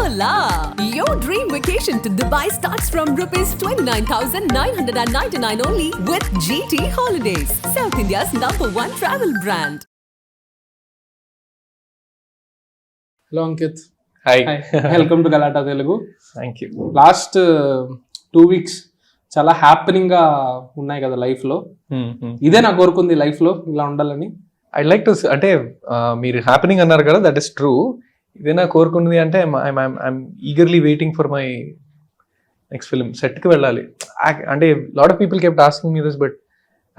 Hola! Your dream vacation to Dubai starts from rupees 29,999 only with GT Holidays, South India's #1 travel brand. Hello Ankith. Hi. Welcome to Galata Telugu. Thank you. Last 2 weeks చాలా happening గా ఉన్నాయి కదా life లో. ఇదే నాకు కోరుకుంది life లో ఇలా ఉండాలని. ఐ లైక్ టు అంటే మీరు హ్యాపెనింగ్ అన్నారు కదా, దట్ ఇస్ ట్రూ. ఇదే నాకు కోరుకున్నది అంటే I'm eagerly waiting for my next film. సెట్కి వెళ్ళాలి అంటే lot of people kept asking me this, but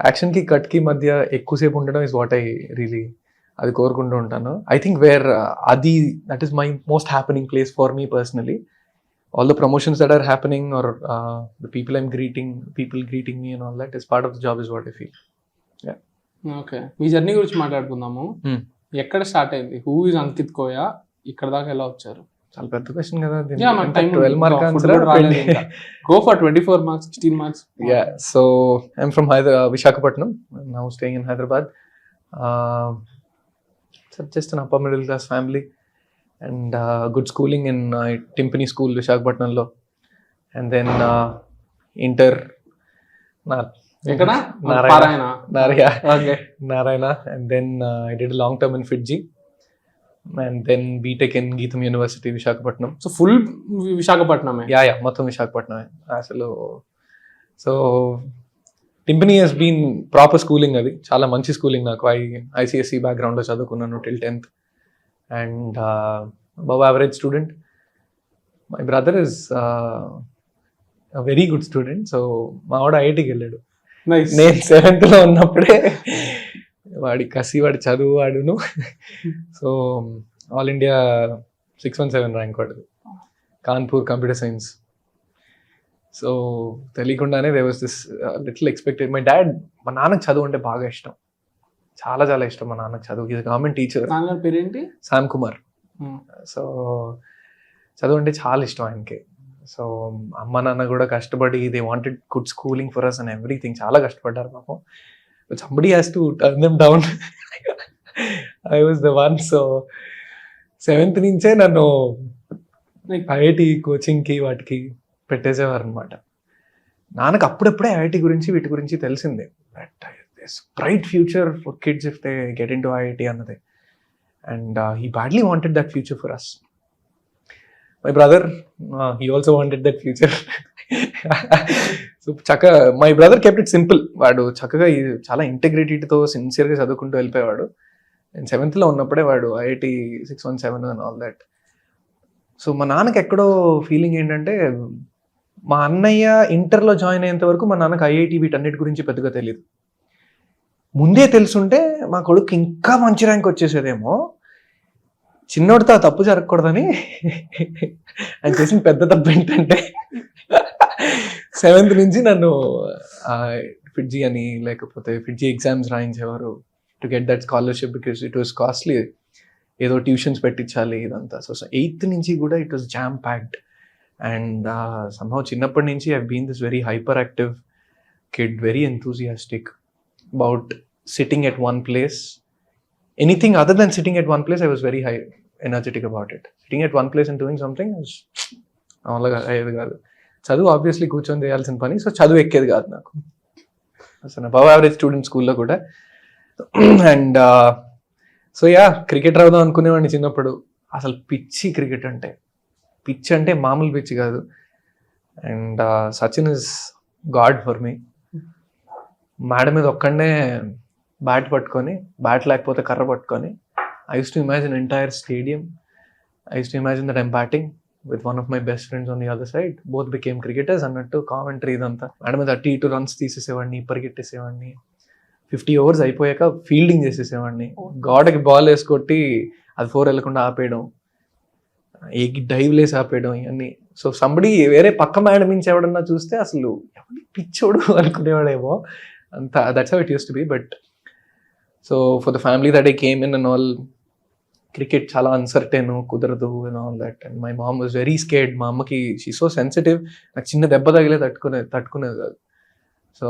యాక్షన్కి కట్కి మధ్య ఎక్కువసేపు ఉండడం ఇస్ వాట్ ఐ రియలీ అది కోరుకుంటూ ఉంటాను. ఐ థింక్ అది that is my most happening place for me personally. All the promotions that are happening or the people I'm greeting, people greeting me and all that is part of the job is what I feel. Yeah. Okay, me journey గురించి మాట్లాడుకుందాము. ఎక్కడ start అయింది? Who is Ankit Koya? ఇక్కడ దాకా ఎలా వచ్చారు? చాలా పెద్ద క్వశ్చన్ కదా. 12 mark answer రాలేదు. Go for 24 marks, 16 marks. Yeah, so I'm from Visakhapatnam. I'm now staying in Hyderabad. So just an upper middle class family. And good schooling in Timpani School, Visakhapatnamlo. And then inter Narayana. Narayana. And then I did a long term in Fiji. And then BTech in Geetham University, Visakhapatnam. So full Visakhapatnam. Yeah, మొత్తం Visakhapatnam. So Timpani has been proper schooling అది. చాలా మంచి schooling నాకు. ICSE background లో చదువుకున్నాను till 10th. And above average student. My brother is a very good student, so మా వాడు ఐఐటికి వెళ్ళాడు. నేను 7th లో ఉన్నప్పుడే వాడి కసి, వాడి చదువు వాడును. సో ఆల్ ఇండియా 617 ర్యాంక్ వాడు, కాన్పూర్ కంప్యూటర్ సైన్స్. సో తెలియకుండానే there was this little expected. My dad, మా నాన్నకి చదువు అంటే బాగా ఇష్టం, చాలా చాలా ఇష్టం మా నాన్నకి చదువు. Is government teacher. నాన్నగారి పేరేంటి? శ్యామ్ కుమార్. సో చదువు అంటే చాలా ఇష్టం ఆయనకి. సో అమ్మ నాన్న కూడా కష్టపడి they wanted good schooling for us and everything, చాలా కష్టపడ్డారు పాపం. Somebody has to turn them down. I was the one. So 7th నుంచే నన్ను ఐఐటి కోచింగ్కి వాటికి పెట్టేసేవారు అనమాట. నాన్నకు అప్పుడప్పుడే ఐఐటి గురించి వీటి గురించి తెలిసిందే. Bright future for kids if they get into IIT annade, and he badly wanted that future for us. My brother, he also wanted that future. So my brother kept it simple. Vaadu chakaga chaala integrity tho sincere ga chadukuntu velipayadu. And 7th lo unnappude vaadu IIT 617 and all that. So మా నాన్నకి ఎక్కడో feeling ఏంటంటే, మా అన్నయ్య ఇంటర్లో join అయ్యేంత వరకు మా నాన్నకి ఐఐటి వీటన్నిటి గురించి పెద్దగా తెలియదు. ముందే తెలుసుంటే మా కొడుకు ఇంకా మంచి ర్యాంక్ వచ్చేసేదేమో. చిన్నోడితో తప్పు జరగకూడదని ఆయన చేసిన పెద్ద తప్పు ఏంటంటే 7th నుంచి నన్ను ఫిడ్జీ అని లేకపోతే ఫిడ్జీ ఎగ్జామ్స్ రాయించేవారు to get that scholarship, because it was costly. ఏదో ట్యూషన్స్ పెట్టించాలి ఇదంతా. సో 8th నుంచి కూడా it was jam packed. And somehow చిన్నప్పటి నుంచి I been this very hyper active kid, very enthusiastic about sitting at one place. Anything other than sitting at one place, I was very high energetic about it. Sitting at one place and doing something was అయ్యేది కాదు. చదువు obviously కూర్చొని చేయాల్సిన పని, so చదువు ఎక్కేది కాదు నాకు. అసలు అబవ్ యావరేజ్ స్టూడెంట్ స్కూల్లో కూడా. అండ్ సో క్రికెటర్ అవుదాం అనుకునేవాడిని చిన్నప్పుడు. అసలు పిచ్చి క్రికెట్ అంటే, పిచ్చి అంటే మామూలు పిచ్చి కాదు. And Sachin is God for me. మేడ మీద ఒక్కడే బ్యాట్ పట్టుకొని, బ్యాట్ లేకపోతే కర్ర పట్టుకొని, I use to imagine entire stadium. I use to imagine that I'm batting with one of my best friends on the other side. Both became cricketers అన్నట్టు commentary ఇదంతా. మేడ మీద అటు ఇటు రన్స్ తీసేసేవాడిని, పరిగెట్టేసేవాడిని. 50 overs అయిపోయాక ఫీల్డింగ్ చేసేసేవాడిని. గోడకి బాల్ వేసుకొట్టి అది 4 వెళ్ళకుండా ఆపేయడం, డైవ్ లేసి ఆపేయడం, ఇవన్నీ. సో సంబడి వేరే పక్క మేడ నుంచి ఎవడన్నా చూస్తే అసలు ఎవరి పిచ్చోడు అనుకునేవాడేమో అంతా. That's how it used to B. But so for the family that I came in and all, cricket చాలా అన్సర్టెన్, కుదరదు and all that. And my mom was very scared. మా అమ్మకి షీ సో సెన్సిటివ్. నాకు చిన్న దెబ్బ తగిలే తట్టుకునేది కాదు. So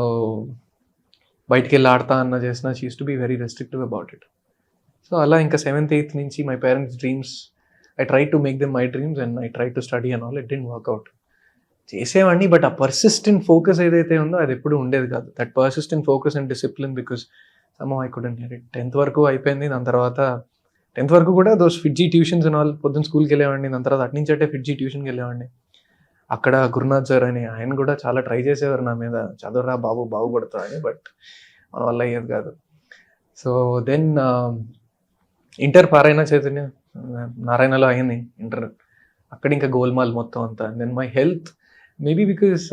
బయటికి వెళ్ళి ఆడతా అన్న చేసినా she use to be very restrictive about it. So అలా ఇంకా 7th 8th నుంచి my parents dreams I tried to make them my dreams and I tried to study and all. It didn't work out. చేసేవాడిని, but ఆ persistent focus ఏదైతే ఉందో అది ఎప్పుడు ఉండేది కాదు. That persistent focus and discipline, because somehow I couldn't get it. 10th వరకు అయిపోయింది. దాని తర్వాత 10th వరకు కూడా దోస్ ఫిడ్జీ ట్యూషన్స్ అండ్ ఆల్, పొద్దున్న స్కూల్కి వెళ్ళేవాడిని. దాని తర్వాత అట్నుంచి అంటే ఫిడ్జీ ట్యూషన్కి వెళ్ళేవాడిని. అక్కడ గురునాథ్ సార్ అని ఆయన కూడా చాలా ట్రై చేసేవారు నా మీద, చదవరా బాబు బాగుపడతా అని, బట్ మన వల్ల అయ్యేది కాదు. సో దెన్ ఇంటర్ పారాయణ చైతన్య నారాయణలో అయింది ఇంటర్. అక్కడ ఇంకా గోల్మాల్ మొత్తం అంతా. Then my health maybe because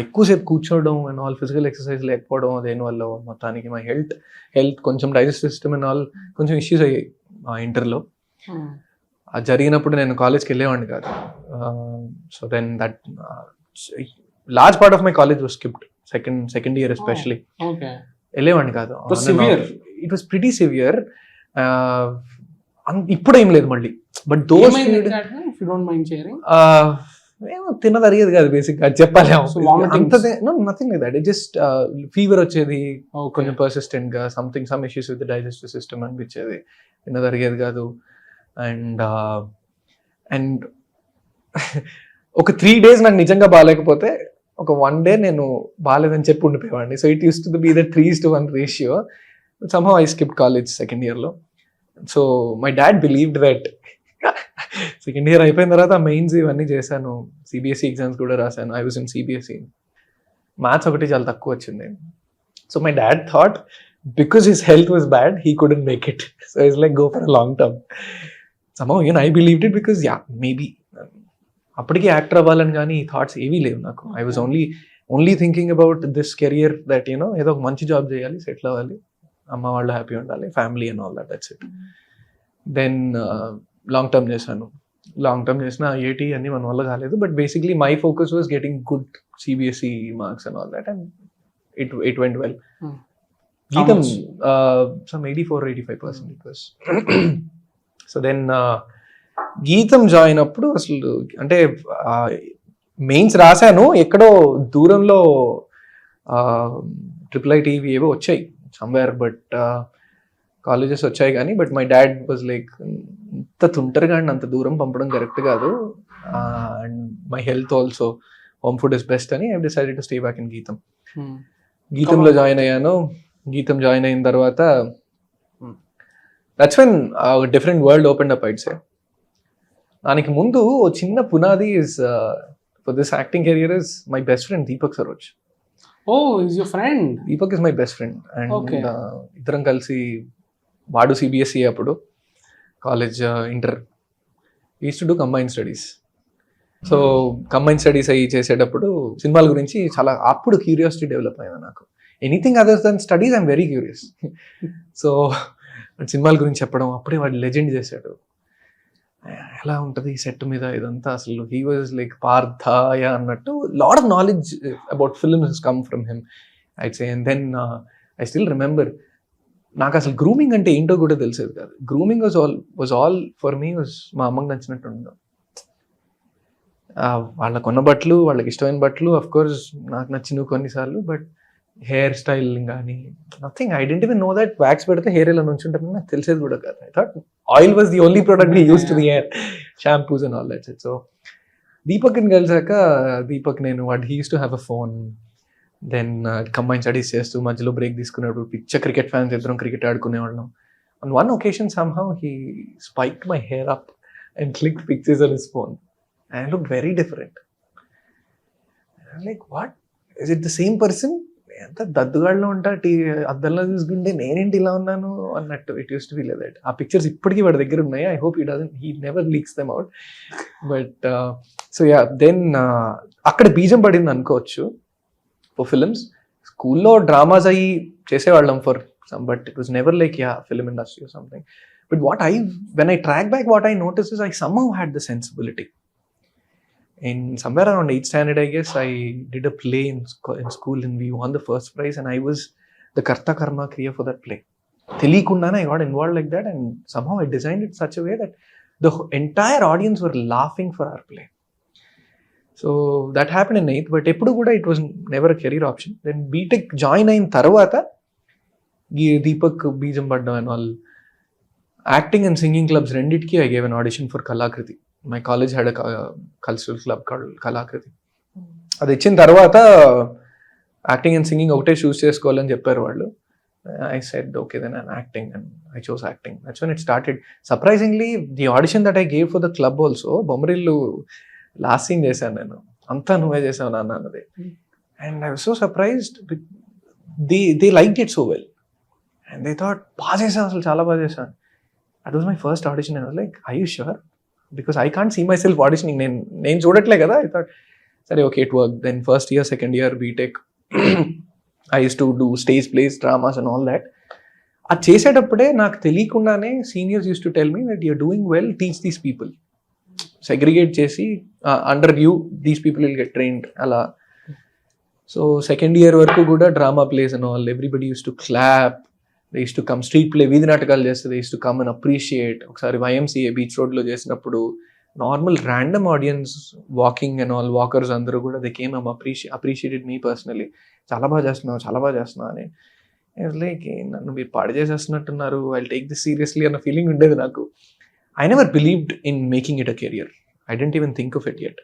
ఎక్కువసేపు కూర్చోవడం అండ్ ఆల్, ఫిజికల్ ఎక్సర్సైజ్ లేకపోవడం, దేనివల్ల మొత్తానికి మై హెల్త్ కొంచెం డైజెస్టివ్ సిస్టమ్ అండ్ ఆల్ కొంచెం ఇష్యూస్ అయ్యాయి ఆ ఇంటర్లో. అది జరిగినప్పుడు నేను కాలేజ్కి వెళ్ళేవాడిని కాదు. So then that large part of my college was skipped, second year especially. వెళ్ళేవాడిని కాదు. It was pretty severe. ఇప్పుడు ఏం లేదు మళ్ళీ, బట్ దోస్ ఏమో తిన్నది అరిగేది కాదు బేసిక్, అది చెప్పాలి. Nothing like that. It just fever వచ్చేది కొంచెం పర్సిస్టెంట్ గా, some issues with digestive system అనిపించేది, తిన్నది అరిగేది కాదు. అండ్ ఒక 3 days నాకు నిజంగా బాగాలేకపోతే ఒక 1 day నేను బాగాలేదని చెప్పి ఉండిపోయేవాడిని. So it used to be that 3:1 ratio. Somehow I skipped college second ఇయర్లో. So my dad believed that. Second year అయిపోయిన తర్వాత మెయిన్స్ ఇవన్నీ చేశాను, సిబిఎస్ఈ ఎగ్జామ్స్ కూడా రాశాను. I was in CBSE. Maths ఒకటి చాలా తక్కువ వచ్చింది. So my dad thought because his health was bad he couldn't make it. So it's like go for a long term. somehow I believed it because maybe అప్పటికి actor అవ్వాలని కానీ ఈ thoughts ఏవీ లేవు నాకు. I was only thinking about this career that ఏదో ఒక మంచి జాబ్ చేయాలి, సెటిల్ అవ్వాలి, అమ్మ వాళ్ళు హ్యాపీ ఉండాలి, family and all that's it. Then long term చేసిన ఐఐటి అన్ని మన వల్ల కాలేదు. But basically my focus was getting good CBSE marks and all that, and it went well. GITAM some 84-85% it was. So then GITAM join అప్పుడు అసలు అంటే mains రాశాను, ఎక్కడో దూరంలో IIIT ఏవో వచ్చాయి సమ్వేర్, బట్ కాలేజెస్ వచ్చాయి కానీ, but my dad was like ఇంత తుంటరిగా అంత దూరం పంపడం కరెక్ట్ కాదు, and my health also, home food is best అని I decided to stay back in Gitam. గీతంలో జాయిన్ అయ్యాను. గీతం జాయిన్ అయిన తర్వాత that's when different world open up I'd say. దానికి ముందు చిన్న పునాది is for this acting career is my best friend Deepak Saroj. Is your friend? Deepak is my best friend. And ఇద్దరం కలిసి, వాడు సిబిఎస్ఈ అప్పుడు college, inter use to do combine studies. So combine studies అయ్యి చేసేటప్పుడు సినిమాల గురించి చాలా అప్పుడు క్యూరియాసిటీ డెవలప్ అయింది నాకు. Anything other than studies I'm very curious. So సినిమాల గురించి చెప్పడం, అప్పుడే వాడు లెజెండ్ చేశాడు, ఎలా ఉంటుంది సెట్ మీద ఇదంతా అసలు. హీ వాజ్ లైక్ పార్థాయ అన్నట్టు. Lot of knowledge about films has come from him I'd say. And then I still remember, నాకు అసలు గ్రూమింగ్ అంటే ఏంటో కూడా తెలిసేది కాదు. Grooming was all for me was మా అమ్మకి నచ్చినట్టు ఉండదు. వాళ్ళకు ఉన్న బట్టలు, వాళ్ళకి ఇష్టమైన బట్టలు, అఫ్ కోర్స్ నాకు నచ్చినవి కొన్నిసార్లు, బట్ హెయిర్ స్టైలింగ్ కానీ nothing. I didn't even know that wax పెడితే హెయిర్ ఇలా నుంచి ఉంటుందని నాకు తెలిసేది కూడా కాదు. I thought oil was the only product he used to the hair, shampoos and all that. So దీపక్ని కలిసాక, దీపక్ నేను what he used to have a phone. Then combine studies చేస్తూ మధ్యలో బ్రేక్ తీసుకునేప్పుడు పిచ్చ క్రికెట్ ఫ్యాన్స్, ఇద్దరం క్రికెట్ ఆడుకునేవాళ్ళం. On one occasion somehow he spiked my hair up and clicked pictures on his phone. I looked very different. I'm like, what? Is it the same person? ఎంత దద్దుగాడులో ఉంటా, అద్దంలో చూసుకుంటే నేనేంటి ఇలా ఉన్నాను అన్నట్టు. It used to be like that. ఆ pictures ఇప్పటికీ వాడి దగ్గర ఉన్నాయి. I hope he never leaks them out. But so yeah, then అక్కడ బీజం పడింది అనుకోవచ్చు ఫర్ ఫిల్మ్స్. స్కూల్లో డ్రామాస్ అయ్యి చేసేవాళ్ళం for some, but it was never like film industry or something. But when I track back, what I noticed is I somehow had the sensibility. In somewhere around 8th standard, I guess, I did a play in school and we won the first prize, and I was the Karta Karma Kriya for that play. Telikundana, I got involved like that, and somehow I designed it such a way that the entire audience were laughing for our play. So that happened in 8th, but eppudu kuda it was never a career option. Then BTech join ayin tarvata Deepak Bijam Padda and all, acting and singing clubs రెండిటికి I gave an audition for Kalakriti. My college had a cultural club Kalakriti. అది ఇచ్చిన తర్వాత acting and singing ఒకటే చూస్ చేసుకోవాలని చెప్పారు వాళ్ళు. I said, okay, then I'm acting, and I chose acting. That's when it started. Surprisingly, the audition that I gave for the club also, Bommarillu last scene chesanu nenu. Anta nuve chesavu nanna annade. And I was so surprised. They liked it so well. And they thought, baa chesavu asalu chaala baa chesavu. That was my first audition, and I was like, are you sure? Because I can't see myself auditioning. నేను చూడట్లే కదా. I thought, సరే, okay, it worked. Then first year, second year, BTech. I used to do stage plays, dramas and all that. అది చేసేటప్పుడే నాకు తెలియకుండానే seniors used to tell me that you're doing well, teach these people, segregate చేసి under you these people will get trained అలా. So second year వరకు కూడా drama plays and all, everybody used to clap, they used to come, street play వీధి నాటకాలు చేస్తే they used to come and appreciate. ఒకసారి YMCA beach రోడ్లో చేసినప్పుడు normal random audience, walking and all walkers అందరూ కూడా they came appreciated me personally. చాలా బాగా చేస్తున్నావు అని. లైక్ నన్ను మీరు పాడు చేసేస్తున్నట్టున్నారు, ఐ టేక్ దిస్ సీరియస్లీ అన్న ఫీలింగ్ ఉండేది నాకు. I never believed in making it a career. I didn't even think of it yet.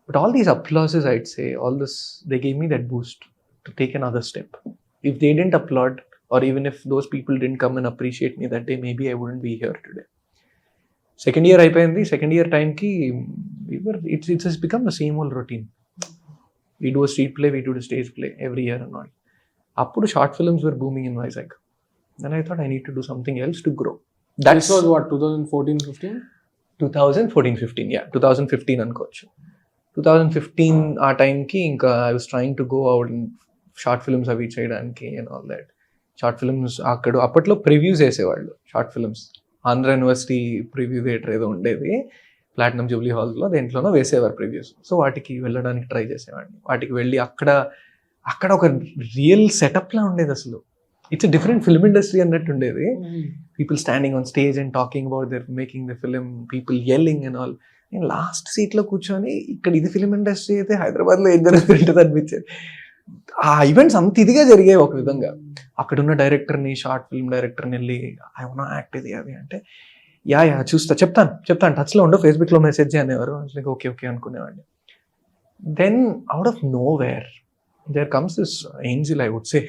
But all these applauses, I'd say, all this, they gave me that boost to take another step. If they didn't applaud, or even if those people didn't come and appreciate me that day, maybe I wouldn't be here today. Second year అయిపోయింది. Second year టైంకి it's has become the same old routine. We do a street play, we do a stage play every year and all. Appudu short films were booming in Vizag. Then I thought I need to do something else to grow. This was what, 2014-15? 2014-15, yeah. 2015 అనుకోవచ్చు. 2015 ఆ టైంకి ఇంకా I was trying to go out and short films అవి చేయడానికి and all that. Short films అప్పట్లో previews వేసేవాళ్ళు short films. Andhra university preview theatre ఏదో ఉండేది ప్లాటినం జూబ్లీ హాల్స్లో, దేంట్లోనో వేసేవారు ప్రివ్యూస్. సో వాటికి వెళ్ళడానికి ట్రై చేసేవాడిని. వాటికి వెళ్ళి అక్కడ ఒక రియల్ సెటప్లా ఉండేది అసలు. It's a different film industry అన్నట్టు ఉండేది. People standing on stage and talking about their making the film, people yelling and all. నేను లాస్ట్ సీట్లో కూర్చొని ఇక్కడ ఇది ఫిలిం ఇండస్ట్రీ అయితే హైదరాబాద్లో ఏం జరుగుతుంటుంది అనిపించేది. ఆ ఈవెంట్స్ అంత ఇదిగా జరిగాయి ఒక విధంగా. అక్కడున్న డైరెక్టర్ని, షార్ట్ ఫిల్మ్ డైరెక్టర్ని వెళ్ళి ఐ వాంట్ యాక్ట్ ఇది అది అంటే, యా చూస్తా, చెప్తాను టచ్లో ఉండవు, ఫేస్బుక్లో మెసేజ్ చేయనేవారు. లైక్ ఓకే అనుకునేవాడిని. Then out of nowhere there comes this angel, I would say.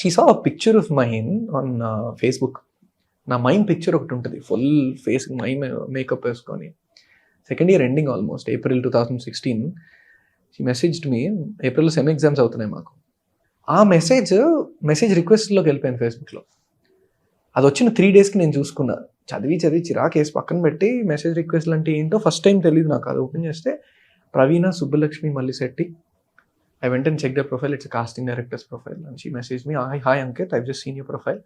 She saw a picture of mine on Facebook. నా మైన్ పిక్చర్ ఒకటి ఉంటుంది, ఫుల్ ఫేస్ మేకప్ వేసుకొని. Second year ending almost, April 2016. She messaged me. ఏప్రిల్లో sem exams అవుతున్నాయి మాకు. ఆ message రిక్వెస్ట్లోకి వెళ్ళిపోయాను ఫేస్బుక్లో. అది వచ్చిన 3 daysకి నేను చూసుకున్నా. చదివి చిరాకేసి పక్కన పెట్టి మెసేజ్ రిక్వెస్ట్లు అంటే ఏంటో ఫస్ట్ టైం తెలియదు నాకు. అది ఓపెన్ చేస్తే ప్రవీణ Subbalakshmi Mallisetti. I went and checked her profile. It's a casting director's profile. And she messaged me, hi Ankith, I've just seen your profile.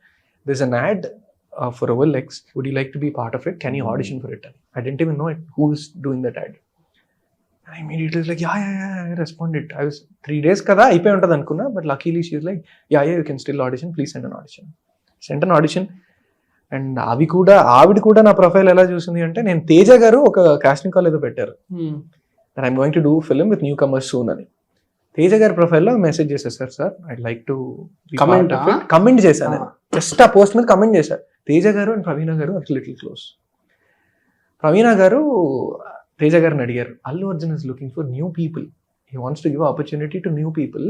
There's an ad for OLX. Would you like to be part of it? Can you audition for it? I didn't even know who is doing that ad. And I immediately was like, yeah, I responded. I was 3 days kada అయిపోయి ఉంటుంది అనుకున్నా. But luckily she was like, yeah, you can still audition. Please send an audition. Sent an audition. And ఆవిడ కూడా నా profile ఎలా చూసింది అంటే, నేను తేజ గారు ఒక కాస్టింగ్ కాల్ ఏదో పెట్టారు, I'm going to do film with new comers soon అని. తేజ గారి ప్రొఫైల్లో మెసేజ్ చేశారు, sir I'd like to comment చేశాను. జస్ట్ ఆ పోస్ట్ మీద కమెంట్ చేశారు. తేజ గారు అండ్ ప్రవీణ గారు ఆర్ లిటిల్ క్లోజ్. ప్రవీణ గారు తేజ గారిని అడిగారు, Allu Arjun is looking for new people, he wants to give opportunity to new people,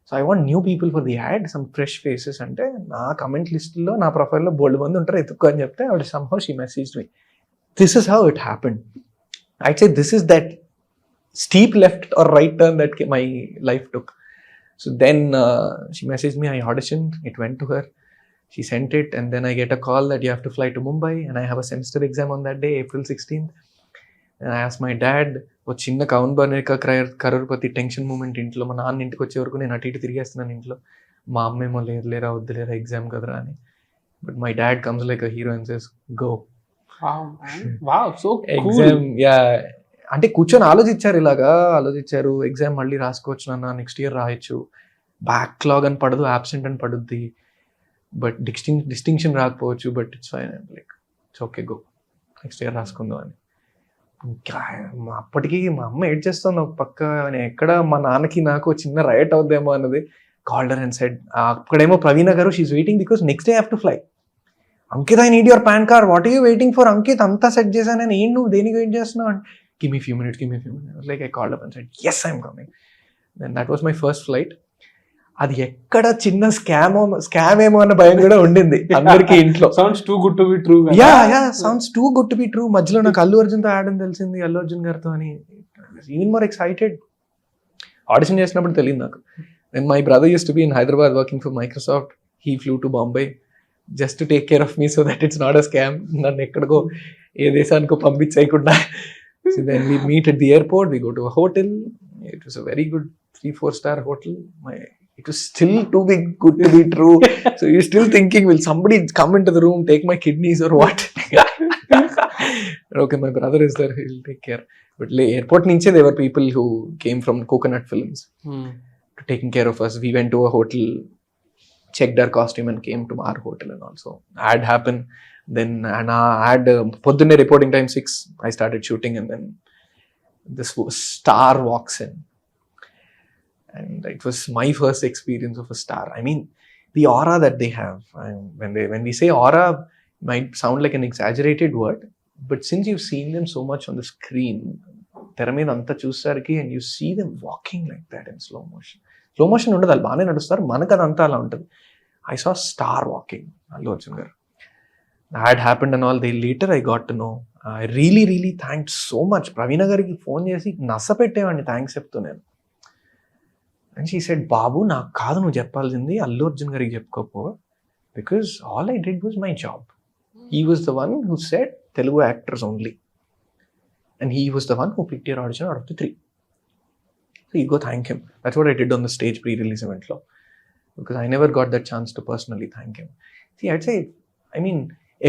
so I want new people for the add, some fresh faces. అంటే నా కమెంట్ లిస్ట్లో నా ప్రొఫైల్లో బోల్డ్ మంది ఉంటారు, ఎత్తుక్కో అని చెప్తే ఆవిడ somehow she messaged me. This is how it happened. I'd say this is that steep left or right turn that my life took. So then she messaged me, I auditioned, it went to her, she sent it, and then I get a call that you have to fly to Mumbai, and I have a semester exam on that day, April 16th. And I asked my dad, ఓ చిన్న కౌన్ బనేక crorepati tension moment ఇంట్లో, మా నాన్న ఇంటికి వచ్చే వరకు నేను అటు ఇటు తిరిగేస్తున్నాను ఇంట్లో, మా అమ్మేమో లేరా వద్దులేరా ఎగ్జామ్ కదరా అని. But my dad comes like a hero and says go. Exam, yeah అంటే కూర్చొని ఆలోచించారు, ఎగ్జామ్ మళ్ళీ రాసుకోవచ్చు నాన్న, నెక్స్ట్ ఇయర్ రాయొచ్చు, బ్యాక్లాగ్ అని పడదు, యాబ్సెంట్ అని పడుద్ది, బట్ డిస్టింక్షన్ రాకపోవచ్చు, but it's fine, like it's okay go, next year రాసుకుందాం అని. అప్పటికి మా అమ్మ ఏడ్ చేస్తుంది ఒక పక్క, ఎక్కడ మా నాన్నకి నాకు చిన్న రైట్ అవుద్దేమో అన్నది. కాల్డర్ అండ్ సెడ్, అక్కడేమో ప్రవీణ గారు she waiting because next day have to fly, Ankit I need your PAN card, what are you waiting for Ankit, అంతా సెట్ చేశాను నేను, ఏం నువ్వు దేనికి వెయిట్ చేస్తున్నావు అంటే give me few minutes like I called up and said yes I'm coming. Then that was my first flight. అది ఎక్కడ చిన్న స్కామ్ ఏమో అన్న భయం కూడా ఉండింది అందరికి ఇంట్లో. Sounds too good to be true. Sounds too good to be true. మధ్యలో నాకు అల్లు అర్జున్తో యాడ్ అని తెలిసింది, అల్లు అర్జున్ గారితో అని. Even more excited. ఆడిషన్ చేసినప్పుడు తెలియదు నాకు. Then my brother used to be in Hyderabad working for Microsoft. He flew to Bombay just to take care of me so that it's not a scam. నన్ను ఎక్కడికో ఏ దేశానికో పంపించేయకుండా. So then we meet at the airport, we go to a hotel. It was a very good 3-4 star hotel. It was still too big good to be true. So you're still thinking, will somebody come into the room, take my kidneys or what? Okay, my brother is there, he'll take care. But airport nunche there were people who came from Coconut Films to taking care of us. We went to a hotel, checked our costume and came to our hotel and also. Ad happened. Then and ad poddunne reporting time 6, I started shooting and then this star walks in. And it was my first experience of a star. I mean, the aura that they have. When we say aura, might sound like an exaggerated word, but since you've seen them so much on the screen, తెర మీద అంతా చూసారికి and you see them walking like that in slow motion ఉండదు, వాళ్ళు బాగానే నడుస్తారు, మనకు అదంతా అలా ఉంటుంది. I saw star walking, Allu Arjun గారు. That happened and all. Later I got to know. I really thanked so much. ప్రవీణ గారికి ఫోన్ చేసి నస పెట్టేవాడిని థ్యాంక్స్ చెప్తూ నేను. And she said, బాబు నాకు కాదు నువ్వు చెప్పాల్సింది, అల్లు అర్జున్ గారికి చెప్పుకోపో, because all I did was my job. He was the one who said Telugu actors only. And he was the one who picked your audition out of the 3. So you go thank him. That's what I did on the stage pre-release event lo. Because I never got that chance to personally thank him. See, I'd say, I mean,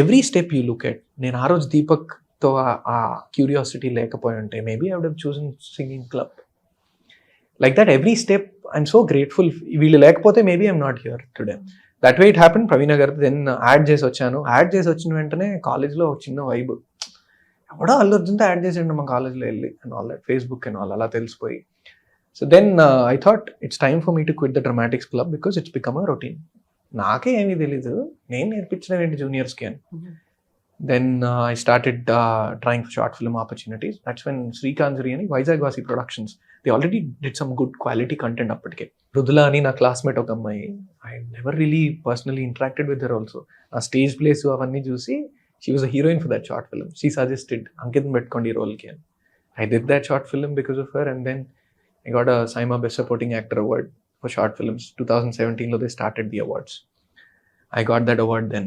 every step you look at, నేను ఆ రోజు దీపక్తో ఆ curiosity లేకపోయి ఉంటే maybe I would have chosen singing club. Like that every step I'm so grateful. వీళ్ళు లేకపోతే maybe I'm not here today. That way it happen. Praveena garu then add చేసి వచ్చాను. యాడ్ చేసి వచ్చిన వెంటనే కాలేజ్లో ఒక చిన్న వైబ్, ఎవడో అల్లు అర్జున్తో యాడ్ చేసిండు మా కాలేజ్లో వెళ్ళి and all that, Facebook and all అలా తెలిసిపోయి. So then I thought it's time for me to quit the dramatics club because it's become a routine. నాకే ఏమీ తెలీదు, నేను నేర్పించడం ఏంటి జూనియర్స్కి అని. Then I started trying for short film opportunities. That's when Srikar అని వైజాగ్ వాసి productions, they already did some good quality content అప్పటికే. మృదుల అని నా క్లాస్మేట్ ఒక అమ్మాయి, I never really personally interacted with her also. ఆ స్టేజ్ ప్లేస్ అవన్నీ చూసి she was a heroine for that short film. She suggested Ankit పెట్టుకోండి ఈ రోల్కి అని. I did that short film because of her. And then I got a SIIMA best supporting actor award for short films. 2017 they started the awards. I got that award then.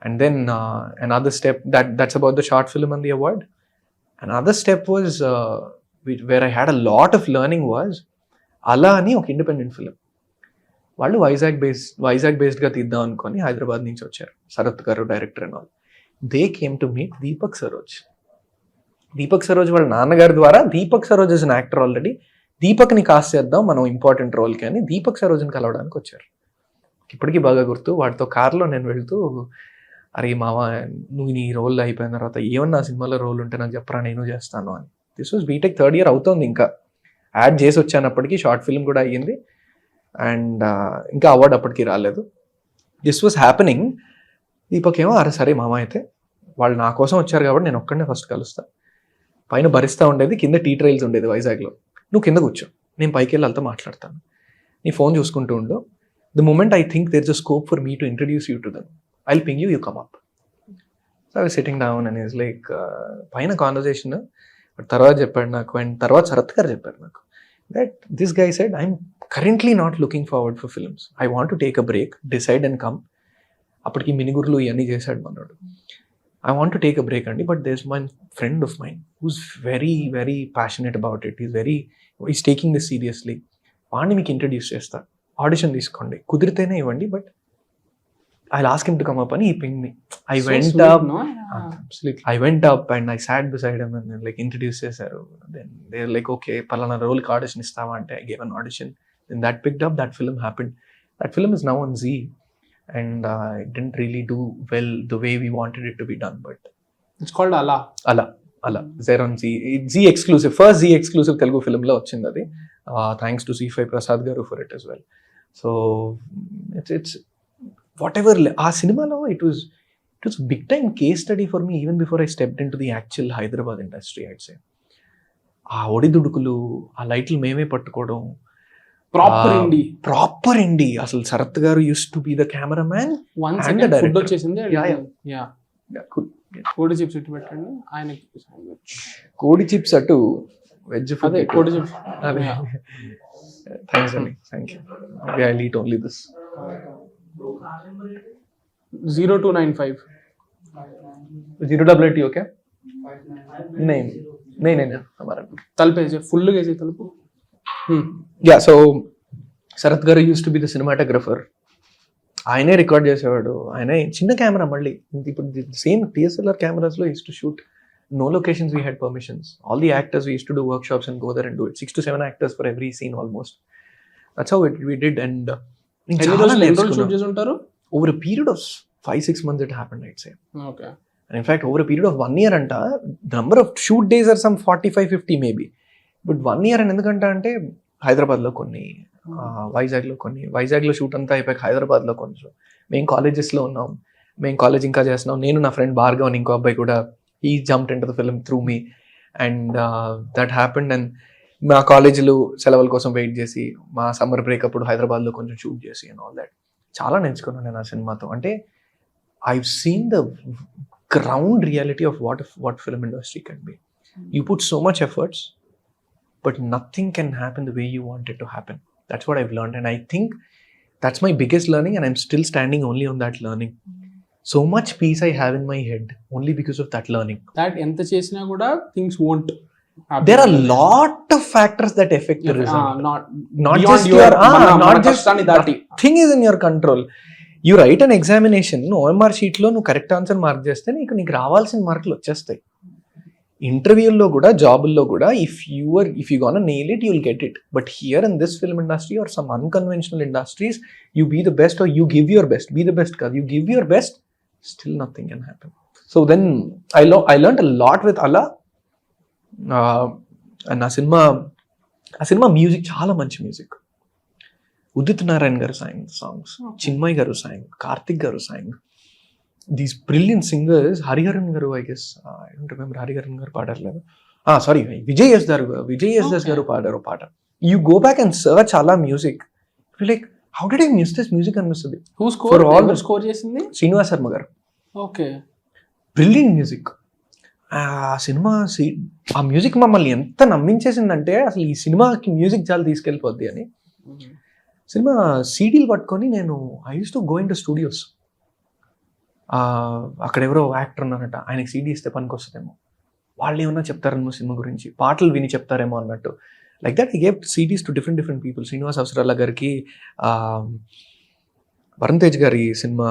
And then another step, that's about the short film and the award. Another step was where I had a lot of learning was Ala ani oka independent film. వాళ్ళు వైజాగ్ బేస్డ్గా తీద్దాం అనుకొని హైదరాబాద్ నుంచి వచ్చారు. Sarath garu director and all. They came to meet Deepak Saroj. Deepak Saroj వాళ్ళ నాన్నగారి ద్వారా, Deepak Saroj is an actor already, దీపక్ని cast చేద్దాం మనం ఇంపార్టెంట్ రోల్కి అని దీపక్ సరోజ్ని కలవడానికి వచ్చారు. ఇప్పటికీ బాగా గుర్తు. వాటితో కార్లో నేను వెళ్తూ, అరే మామ నువ్వు నీ రోల్ అయిపోయిన తర్వాత ఏమన్నా సినిమాలో రోల్ ఉంటే నాకు చెప్పరా, నేను చేస్తాను అని. This was BTech 3rd year అవుతుంది. ఇంకా యాడ్ చేసి వచ్చానప్పటికీ షార్ట్ ఫిల్మ్ కూడా అయ్యింది అండ్ ఇంకా అవార్డు అప్పటికి రాలేదు. This was happening. దీపక్ ఏమో అరే సరే మామ అయితే వాళ్ళు నా కోసం వచ్చారు కాబట్టి నేను ఒక్కడనే ఫస్ట్ కలుస్తాను. పైన భరిస్తూ ఉండేది, కింద టీ ట్రైల్స్ ఉండేది వైజాగ్లో. నువ్వు కింద కూర్చో, నేను పైకి వెళ్ళి వాళ్ళతో మాట్లాడతాను, నీ ఫోన్ చూసుకుంటూ ఉండు. The moment I think there is a scope for me to introduce you to them, I will ping you, you come up. So I was sitting down and is like పైన conversation. But తర్వాత చెప్పాడు నాకు, and తర్వాత శరత్ గారు చెప్పారు నాకు, that this guy said I'm currently not looking forward for films, I want to take a break, decide and come. అప్పటికి మినిగుర్లు ఇవన్నీ చేశాడు మనోడు. I want to take a break, Andy, but there's one friend of mine who's very passionate about it. He's taking this seriously. వాడిని మీకు introduce చేస్తా, audition తీసుకోండి, కుదిరితేనే ఇవ్వండి, but I'll ask him to come up and he pinged me. I went up and I sat beside him and then like introduce చేశారు. Then they're like, okay, పలానా రోల్కి audition ఇస్తావా అంటే I gave an audition. Then that picked up, that film happened. That film is now on Z. And it didn't really do well the way we wanted it to be done, but it's called Ala. There on Z. Z exclusive, first Z exclusive Telugu film lo vachindi adi. Thanks to C5 Prasad garu for it as well. So it's whatever aa cinema lo it was it was big time case study for me even before I stepped in to the actual Hyderabad industry. I'd say ఆ ఒడిదుడుకులు, ఆ లైట్లు మేమే పట్టుకోవడం, proper ఇండి. అసలు Sarath garu used to be the cameraman. Food వచ్చేసింది. కోడి chips ఇటు పెట్టండి ఆయన. కోడి చిప్స్ అటు వెజ్ ఫుడ్. అదే కోడి చిప్స్. థ్యాంక్స్ అండి, thank you. I eat only this. 0295 088 okay. नहीं हमारा తలుపు ఫుల్గా వేసే తలుపు. Yeah, so Sarath garu used to be the cinematographer. ఆయనే రికార్డ్ చేసేవాడు. ఆయనే చిన్న కెమెరా, మళ్ళీ ఇప్పుడు సేమ్ TSLR కెమెరాస్లో used to shoot. No locations we had permissions. All the actors we used to do workshops and go there and do it. 6 to 7 actors for every scene almost. That's how we did. And shoot చేసి ఉంటారు. over a period of 5-6 months it happened, I'd say. Okay. And in fact, over a period of 1 year anta, the number of shoot days are some 45-50 maybe. But 1 year and endukanta ante Hyderabad lo konni, Vizag lo konni, Vizag lo shoot anta అయిపోయాక Hyderabad లో కొంచెం మేము colleges లో ఉన్నాం. మేము college ఇంకా చేస్తున్నాం. నేను నా ఫ్రెండ్ భార్గవ్ అని ఇంకో అబ్బాయి కూడా, he jumped into the film through me, and that happened. And మా కాలేజీలో సెలవుల కోసం వెయిట్ చేసి, మా సమ్మర్ బ్రేక్ అప్పుడు హైదరాబాద్లో కొంచెం షూట్ చేసి అండ్ ఆల్ దట్ చాలా నేర్చుకున్నాను నేను ఆ సినిమాతో. అంటే I've seen the ground reality of what film industry can be. You put so much efforts, but nothing can happen the way you want it to happen. That's what I've learned, and I think that's my biggest learning, and I'm still standing only on that learning. So much peace I have in my head only because of that learning. That ఎంత చేసినా కూడా things won't happen. There are lot of factors that affect the result. Not just your not just thing is in your control. You write an examination, OMR sheet లో నువ్వు correct answer mark చేస్తే నీకు రావాల్సిన మార్కులు వచ్చేస్తాయి. ఇంటర్వ్యూల్లో కూడా, జాబుల్లో కూడా, if you gonna nail it, you'll get it. But here in this film industry or some unconventional industries, you be the best or you give your best. Be the best ka, you give your best, still nothing can happen. So then I learned a lot with Allah. And ఆ cinema music చాలా మంచి music. Udit Narayan గారు songs, Chinmay గారు song, Karthik garu song, these brilliant singers. Hariharan garu, I guess I don't remember Hariharan garu పాడలేదు. Sorry, Vijay Yesudas garu పాడారు పాట. You go back and search అలా music, like how did I miss this music అనిపిస్తుంది. స్కోర్ చేసింది Srinivas Sarma garu. Okay, brilliant music. ఆ cinema ఆ music మమ్మల్ని ఎంత నమ్మించేసిందంటే, అసలు ఈ సినిమాకి మ్యూజిక్ చాలా తీసుకెళ్ళిపోద్ది అని. సినిమా సీడీలు పట్టుకొని నేను I use to go in to studios. అక్కడ ఎవరో యాక్టర్ ఉన్నారట, ఆయనకి సీడీ ఇస్తే పనికి వస్తుందేమో, వాళ్ళు ఏమన్నా చెప్తారేమో సినిమా గురించి, పాటలు విని చెప్తారేమో అన్నట్టు. Like that I gave CDs to different people. Srinivas అవసరాల గారికి, వరుణ్ తేజ్ గారి సినిమా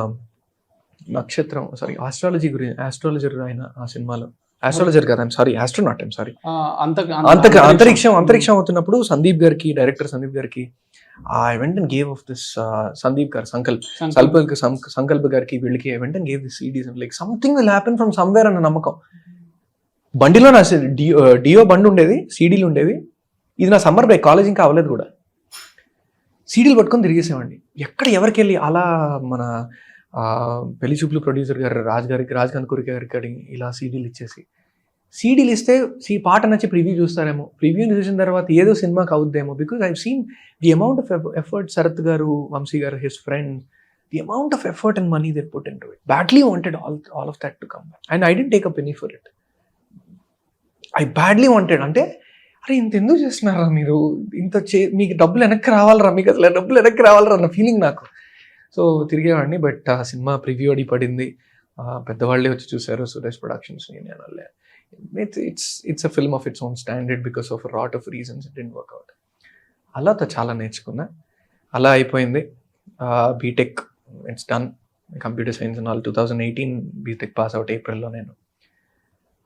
నక్షత్రం, సారీ ఆస్ట్రాలజర్ ఆయన ఆ సినిమాలో, ఆస్ట్రాలజర్ కదా, ఆస్ట్రోనాట్, అంతరిక్షం అవుతున్నప్పుడు సందీప్ గారికి, డైరెక్టర్ సందీప్ గారికి, I went and gave of this Sandeep గారు, సంకల్ప్ గారికి, వీళ్ళకి I went and gave this CDs. Like something will happen from somewhere అన్న నమ్మకం. బండిలో నా డియో బండి ఉండేది, సీడీలు ఉండేవి. ఇది నా సమ్మర్ బ్రేక్, కాలేజ్ ఇంకా అవ్వలేదు కూడా. సీడీలు పట్టుకొని తిరిగేసేవాడిని ఎక్కడ ఎవరికి వెళ్ళి. అలా మన పెళ్లి చూపులు ప్రొడ్యూసర్ గారు రాజ్కాంత్ కోరిక గారికి ఇలా సీడీలు ఇచ్చేసి, సీడీలు ఇస్తే పాట నచ్చి ప్రివ్యూ చూస్తారేమో, ప్రివ్యూ చూసిన తర్వాత ఏదో సినిమాకి అవుద్దేమో. Because I seen the amount of effort Sarath garu, Vamsi garu, his friend, the amount of effort and money they put in to it. Badly wanted all of that to come back, and I didn't take a penny for it. I badly wanted. అంటే అరే ఇంత ఎందుకు చేస్తున్నారా మీరు, మీకు డబ్బులు వెనక్కి రావాలరా, మీకు అసలు డబ్బులు వెనక్కి రావాలరా అన్న ఫీలింగ్ నాకు. సో తిరిగేవాడిని. బట్ ఆ సినిమా ప్రివ్యూ అడి పడింది, పెద్దవాళ్ళే వచ్చి చూశారు, Suresh Productions. It's a film of its own standard because of lot of reasons it didn't work out. అలా చాలా నేర్చుకున్నా. అలా అయిపోయింది. BTech it's done, computer science and all. 2018 BTech pass out ఏప్రిల్లో. నేను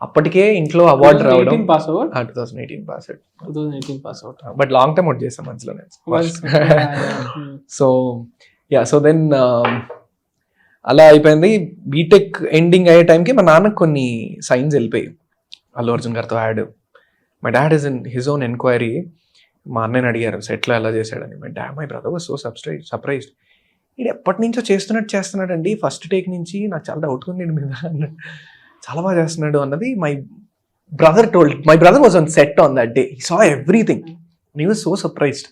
అప్పటికే ఇంట్లో అవార్డు రావడం. 2018 pass out, but long time out చేసాం మధ్యలో నేను. సో దెన్ అలా అయిపోయింది. బీటెక్ ఎండింగ్ అయ్యే టైంకి మా నాన్నకు కొన్ని సైన్స్ వెళ్ళిపోయి, అల్లు అర్జున్ గారితో add. My dad is in his own enquiry. మా అన్నయ్యని అడిగారు సెట్లో ఎలా చేశాడని. My brother was so surprised. ఇది ఎప్పటి నుంచో చేస్తున్నాడండి, ఫస్ట్ టేక్ నుంచి నాకు చాలా డౌట్ ఉంది వీడి మీద అన్నాడు. చాలా బాగా చేస్తున్నాడు అన్నది my brother was on set on that day. He saw everything and he was so surprised.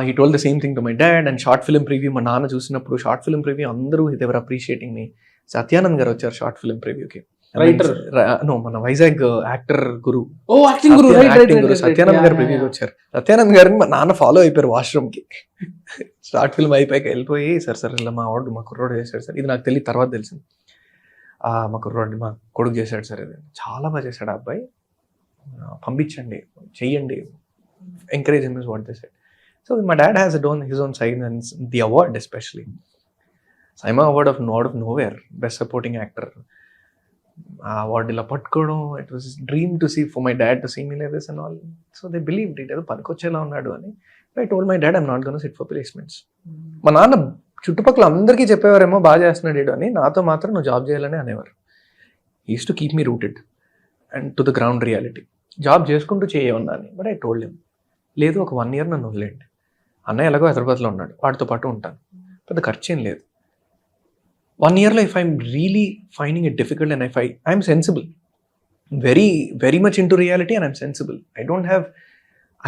He told the same thing to my dad. And short film preview మా నాన్న చూసినప్పుడు షార్ట్ ఫిల్మ్ ప్రివ్యూ అందరూ దేవర్ appreciating మీ. సత్యానంద్ గారు వచ్చారు short film ప్రివ్యూకి. Writer no, మన Vizag actor గురు, acting గురు సత్యానంద్ గారు ప్రివ్యూకి వచ్చారు. సత్యానంద్ గారిని మా నాన్న ఫాలో అయిపోయారు వాష్రూమ్ కి. షార్ట్ ఫిల్మ్ అయిపోయాక వెళ్ళిపోయి, సార్ ఇలా మా కుర్రోడు చేశాడు సార్, ఇది నాకు తెలియదు తర్వాత తెలిసింది, మా కొడుకు చేశాడు సార్, ఇది చాలా బాగా చేశాడు ఆ అబ్బాయి, పంపించండి, చెయ్యండి, encourage him is what they said. So my dad has his own side and the award especially SIIMA award of nowhere best supporting actor. ఆ అవార్డు ఇలా పట్టుకోవడం, it was dream to see for my dad to see me like this and all. So they believed it, ఏదో పనికొచ్చేలా ఉన్నాడు అని. I told my dad I'm not gonna sit for placements. మా నాన్న చుట్టుపక్కల అందరికీ చెప్పేవారేమో బాగా చేస్తున్నాడు ఏడు అని, నాతో మాత్రం నువ్వు జాబ్ చేయాలని అనేవారు. Is to keep me rooted and to the ground reality. Job చేసుకుంటూ చేయమన్నా అని. బట్ ఐ టోల్డ్ హిమ్, లేదు ఒక 1 year నన్ను వదిలేండి, అన్నయ్య ఎలాగో హైదరాబాద్లో ఉన్నాడు, వాడితో పాటు ఉంటాను, పెద్ద ఖర్చు ఏం లేదు. 1 yearలో if I'm really finding it difficult and I'm sensible, very very much in to reality and I'm sensible.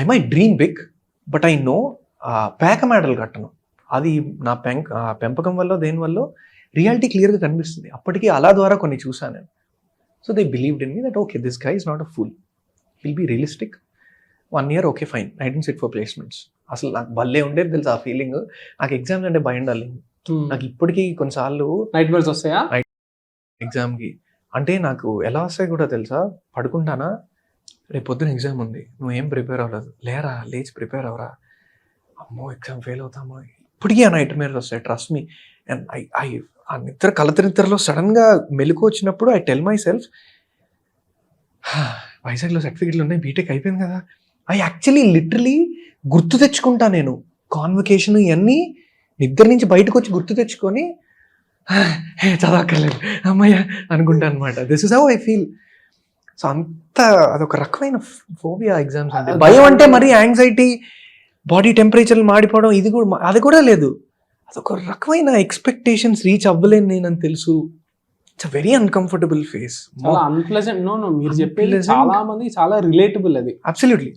I may dream big but I no పేక మేడలు కట్టను. అది నా పెంపకం వల్ల దేనివల్ల రియాలిటీ క్లియర్గా కనిపిస్తుంది. అప్పటికీ అలా ద్వారా కొన్ని చూసాను నేను. So they believed in me that okay this guy is not a fool, will be realistic. 1 year okay fine, I don't sit for placements. అసలు నాకు భలే ఉండేది తెలుసు ఆ ఫీలింగ్. నాకు ఎగ్జామ్స్ అంటే భయం ఉండాలి. నాకు ఇప్పటికీ కొన్నిసార్లు నైట్ మేర్స్ వస్తాయా ఎగ్జామ్కి. అంటే నాకు ఎలా వస్తాయి కూడా తెలుసా, పడుకుంటానా, రేపు పొద్దున ఎగ్జామ్ ఉంది, నువ్వేం ప్రిపేర్ అవ్వలేదు, లేరా లేచి ప్రిపేర్ అవ్వరా, అమ్మో ఎగ్జామ్ ఫెయిల్ అవుతామో, ఇప్పటికీ ఆ నైట్ మేర్స్ వస్తాయి, ట్రస్ట్ మీ. అండ్ ఆ కలత నిద్రలో సడన్గా మెలకు వచ్చినప్పుడు ఐ టెల్ మై సెల్ఫ్, వైజాగ్లో సర్టిఫికెట్లు ఉన్నాయి, బీటెక్ అయిపోయింది కదా. ఐ యాక్చువల్లీ లిటరలీ గుర్తు తెచ్చుకుంటా నేను కాన్వకేషన్ ఇవన్నీ, నిద్ర నుంచి బయటకు వచ్చి గుర్తు తెచ్చుకొని చదవక్కర్లేదు అమ్మయ్య అనుకుంటా అనమాట. This is how I feel. So అంత అదొక రకమైన ఫోబియా ఎగ్జామ్స్ అంటే. భయం అంటే మరి యాంగ్జైటీ, బాడీ టెంపరేచర్ మాడిపోవడం, అది కూడా లేదు. అదొక రకమైన ఎక్స్పెక్టేషన్స్ రీచ్ అవ్వలేను నేనని తెలుసు. It's a very uncomfortable face. చాలా అన్ప్లెజెంట్. నో మీరు చెప్పేది చాలా మంది చాలా రిలేటబుల్. అది అబ్సల్యూట్లీ.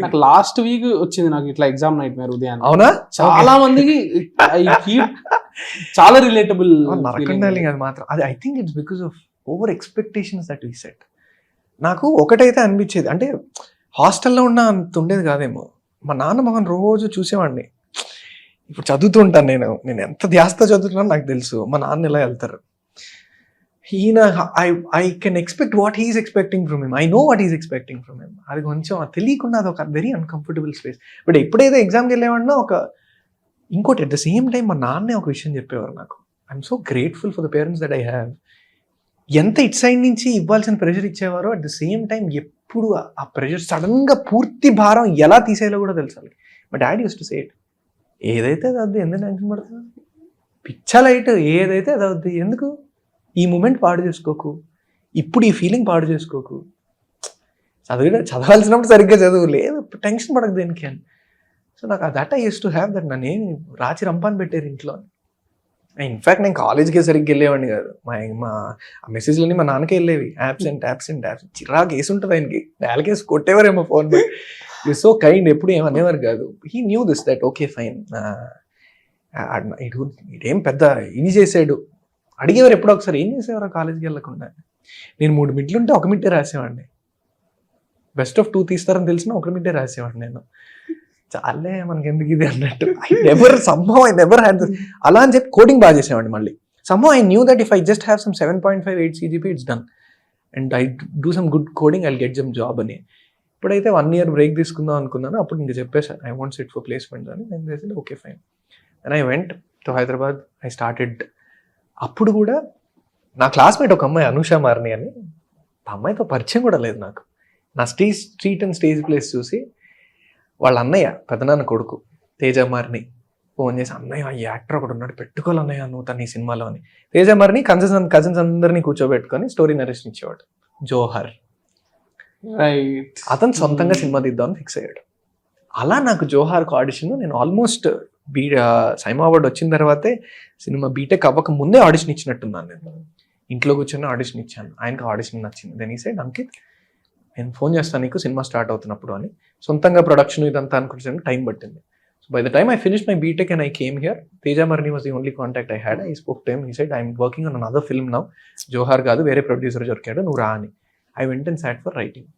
నాకు లాస్ట్ వీక్ వచ్చింది నాకు ఇట్లా ఎగ్జామ్ నైట్ మేర్ ఉదయాన్నే. అవునా? చాలా మందికి చాలా రిలేటబుల్. నరకండాలి అది మాత్రం. అది I think it's because of over expectations that we set. నాకు ఒకటైతే అనిపించేది, అంటే హాస్టల్లో ఉన్న అంత ఉండేది కాదేమో, మా నాన్న మొహం రోజు చూసేవాడిని. ఇప్పుడు చదువుతుంటాను నేను ఎంత ధ్యాసతో చదువుతున్నాను నాకు తెలుసు. మా నాన్న ఎలా వెళ్తారు, I can expect what he is expecting from him. I know what he is expecting from him. అది కొంచెం తెలియకుండా అది ఒక వెరీ అన్కంఫర్టబుల్ స్పేస్. బట్ ఎప్పుడైతే ఎగ్జామ్కి వెళ్ళేవాడినా ఇంకోటి అట్ ద సేమ్ టైం మా నాన్నే ఒక విషయం చెప్పేవారు నాకు. I'm so grateful for the parents that I have. ఎంత ఇట్ సైడ్ నుంచి ఇవ్వాల్సిన ప్రెషర్ ఇచ్చేవారో అట్ ద సేమ్ టైం ఎప్పుడు ఆ ప్రెషర్ సడన్గా పూర్తి భారం ఎలా తీసేయాలో కూడా తెలుసు. మా daddy use to say it, ఏదైతే అది అవుద్ది, ఎందుకు టెన్షన్ పడుతుంది, పిచ్చా లైట్, ఏదైతే అది అవుద్ది, ఎందుకు ఈ మూమెంట్ పాడు చేసుకోకు, ఇప్పుడు ఈ ఫీలింగ్ పాడు చేసుకోకు, చదవాల్సినప్పుడు సరిగ్గా చదువు, లేదు టెన్షన్ పడకు దేనికి అని. సో నాకు that I use to have that. నన్ను ఏమి రాచి రంపాన్ని పెట్టారు ఇంట్లో. ఇన్ఫ్యాక్ట్ నేను కాలేజ్కే సరిగ్గా వెళ్ళేవాడిని కాదు. మా మెసేజ్లన్నీ మా నాన్నకే వెళ్ళేవి, యాబ్సెంట్. చిరాకు వేసి ఉంటుంది ఆయనకి, నేలకేసి కొట్టేవారేమో ఫోన్. యూ సో కైండ్, ఎప్పుడు ఏమనేవారు కాదు. He knew this that okay fine, ఇదేం పెద్ద ఇది చేసాడు. అడిగేవారు ఎప్పుడో ఒకసారి, ఏం చేసేవారు కాలేజ్కి వెళ్ళకుండా. నేను 3 మిడ్లు ఉంటే 1 మిడ్డే రాసేవాడిని. బెస్ట్ ఆఫ్ 2 తీస్తారని తెలిసిన 1 మిడ్డే రాసేవాడిని నేను. చాలే మనకి ఎందుకు ఇది అన్నట్టు. ఐ నెవర్ హ్యాడ్ అలా అని చెప్పి కోడింగ్ బాగా చేసేవాడిని. మళ్ళీ somehow I knew that if I just have some 7.5, 8 CGP, it's done. And I do some good coding, I'll get some job అని. ఇప్పుడైతే 1 year బ్రేక్ తీసుకుందాం అనుకున్నాను. అప్పుడు ఇంకా చెప్పేసాను, I want SIT for placement అని. నేను చేసింది okay fine. And I went to Hyderabad. I started. అప్పుడు కూడా నా క్లాస్మేట్ ఒక అమ్మాయి అనుషా మారిని అని, ఆ అమ్మాయితో పరిచయం కూడా లేదు నాకు. నా స్ట్రీట్ అండ్ స్టేజ్ ప్లేస్ చూసి వాళ్ళ అన్నయ్య, పెద్దనాన్న కొడుకు తేజ మారిని ఫోన్ చేసి, అన్నయ్య ఈ యాక్టర్ ఒకటి ఉన్నాడు, పెట్టుకోవాలి అన్నయ్య నువ్వు తను ఈ సినిమాలో అని. తేజ మారిని కజిన్స్ అందరినీ కూర్చోబెట్టుకొని స్టోరీ నరేషన్ ఇచ్చేవాడు. జోహర్ అతను సొంతంగా సినిమా తీద్దామని ఫిక్స్ అయ్యాడు. అలా నాకు జోహార్కు ఆడిషన్ నేను ఆల్మోస్ట్ సైమా అవార్డు వచ్చిన తర్వాతే సినిమా బీటెక్ అవ్వక ముందే ఆడిషన్ ఇచ్చినట్టున్నాను నేను. ఇంట్లో కూర్చొని ఆడిషన్ ఇచ్చాను, ఆయనకు ఆడిషన్ నచ్చింది. దెన్ ఈ సైడ్ అంకిత్ నేను ఫోన్ చేస్తాను నీకు సినిమా స్టార్ట్ అవుతున్నప్పుడు అని. సొంతంగా ప్రొడక్షన్ ఇదంతా అనుకుంటే టైం పట్టింది. So by the time I finish my BTech and I came here, తేజామర్ని was the only contact I had. I spoke to him, he said I'm working on another film now, Johar కాదు వేరే producer దొరికాడు, నువ్వు రా అని. I went and sat for writing.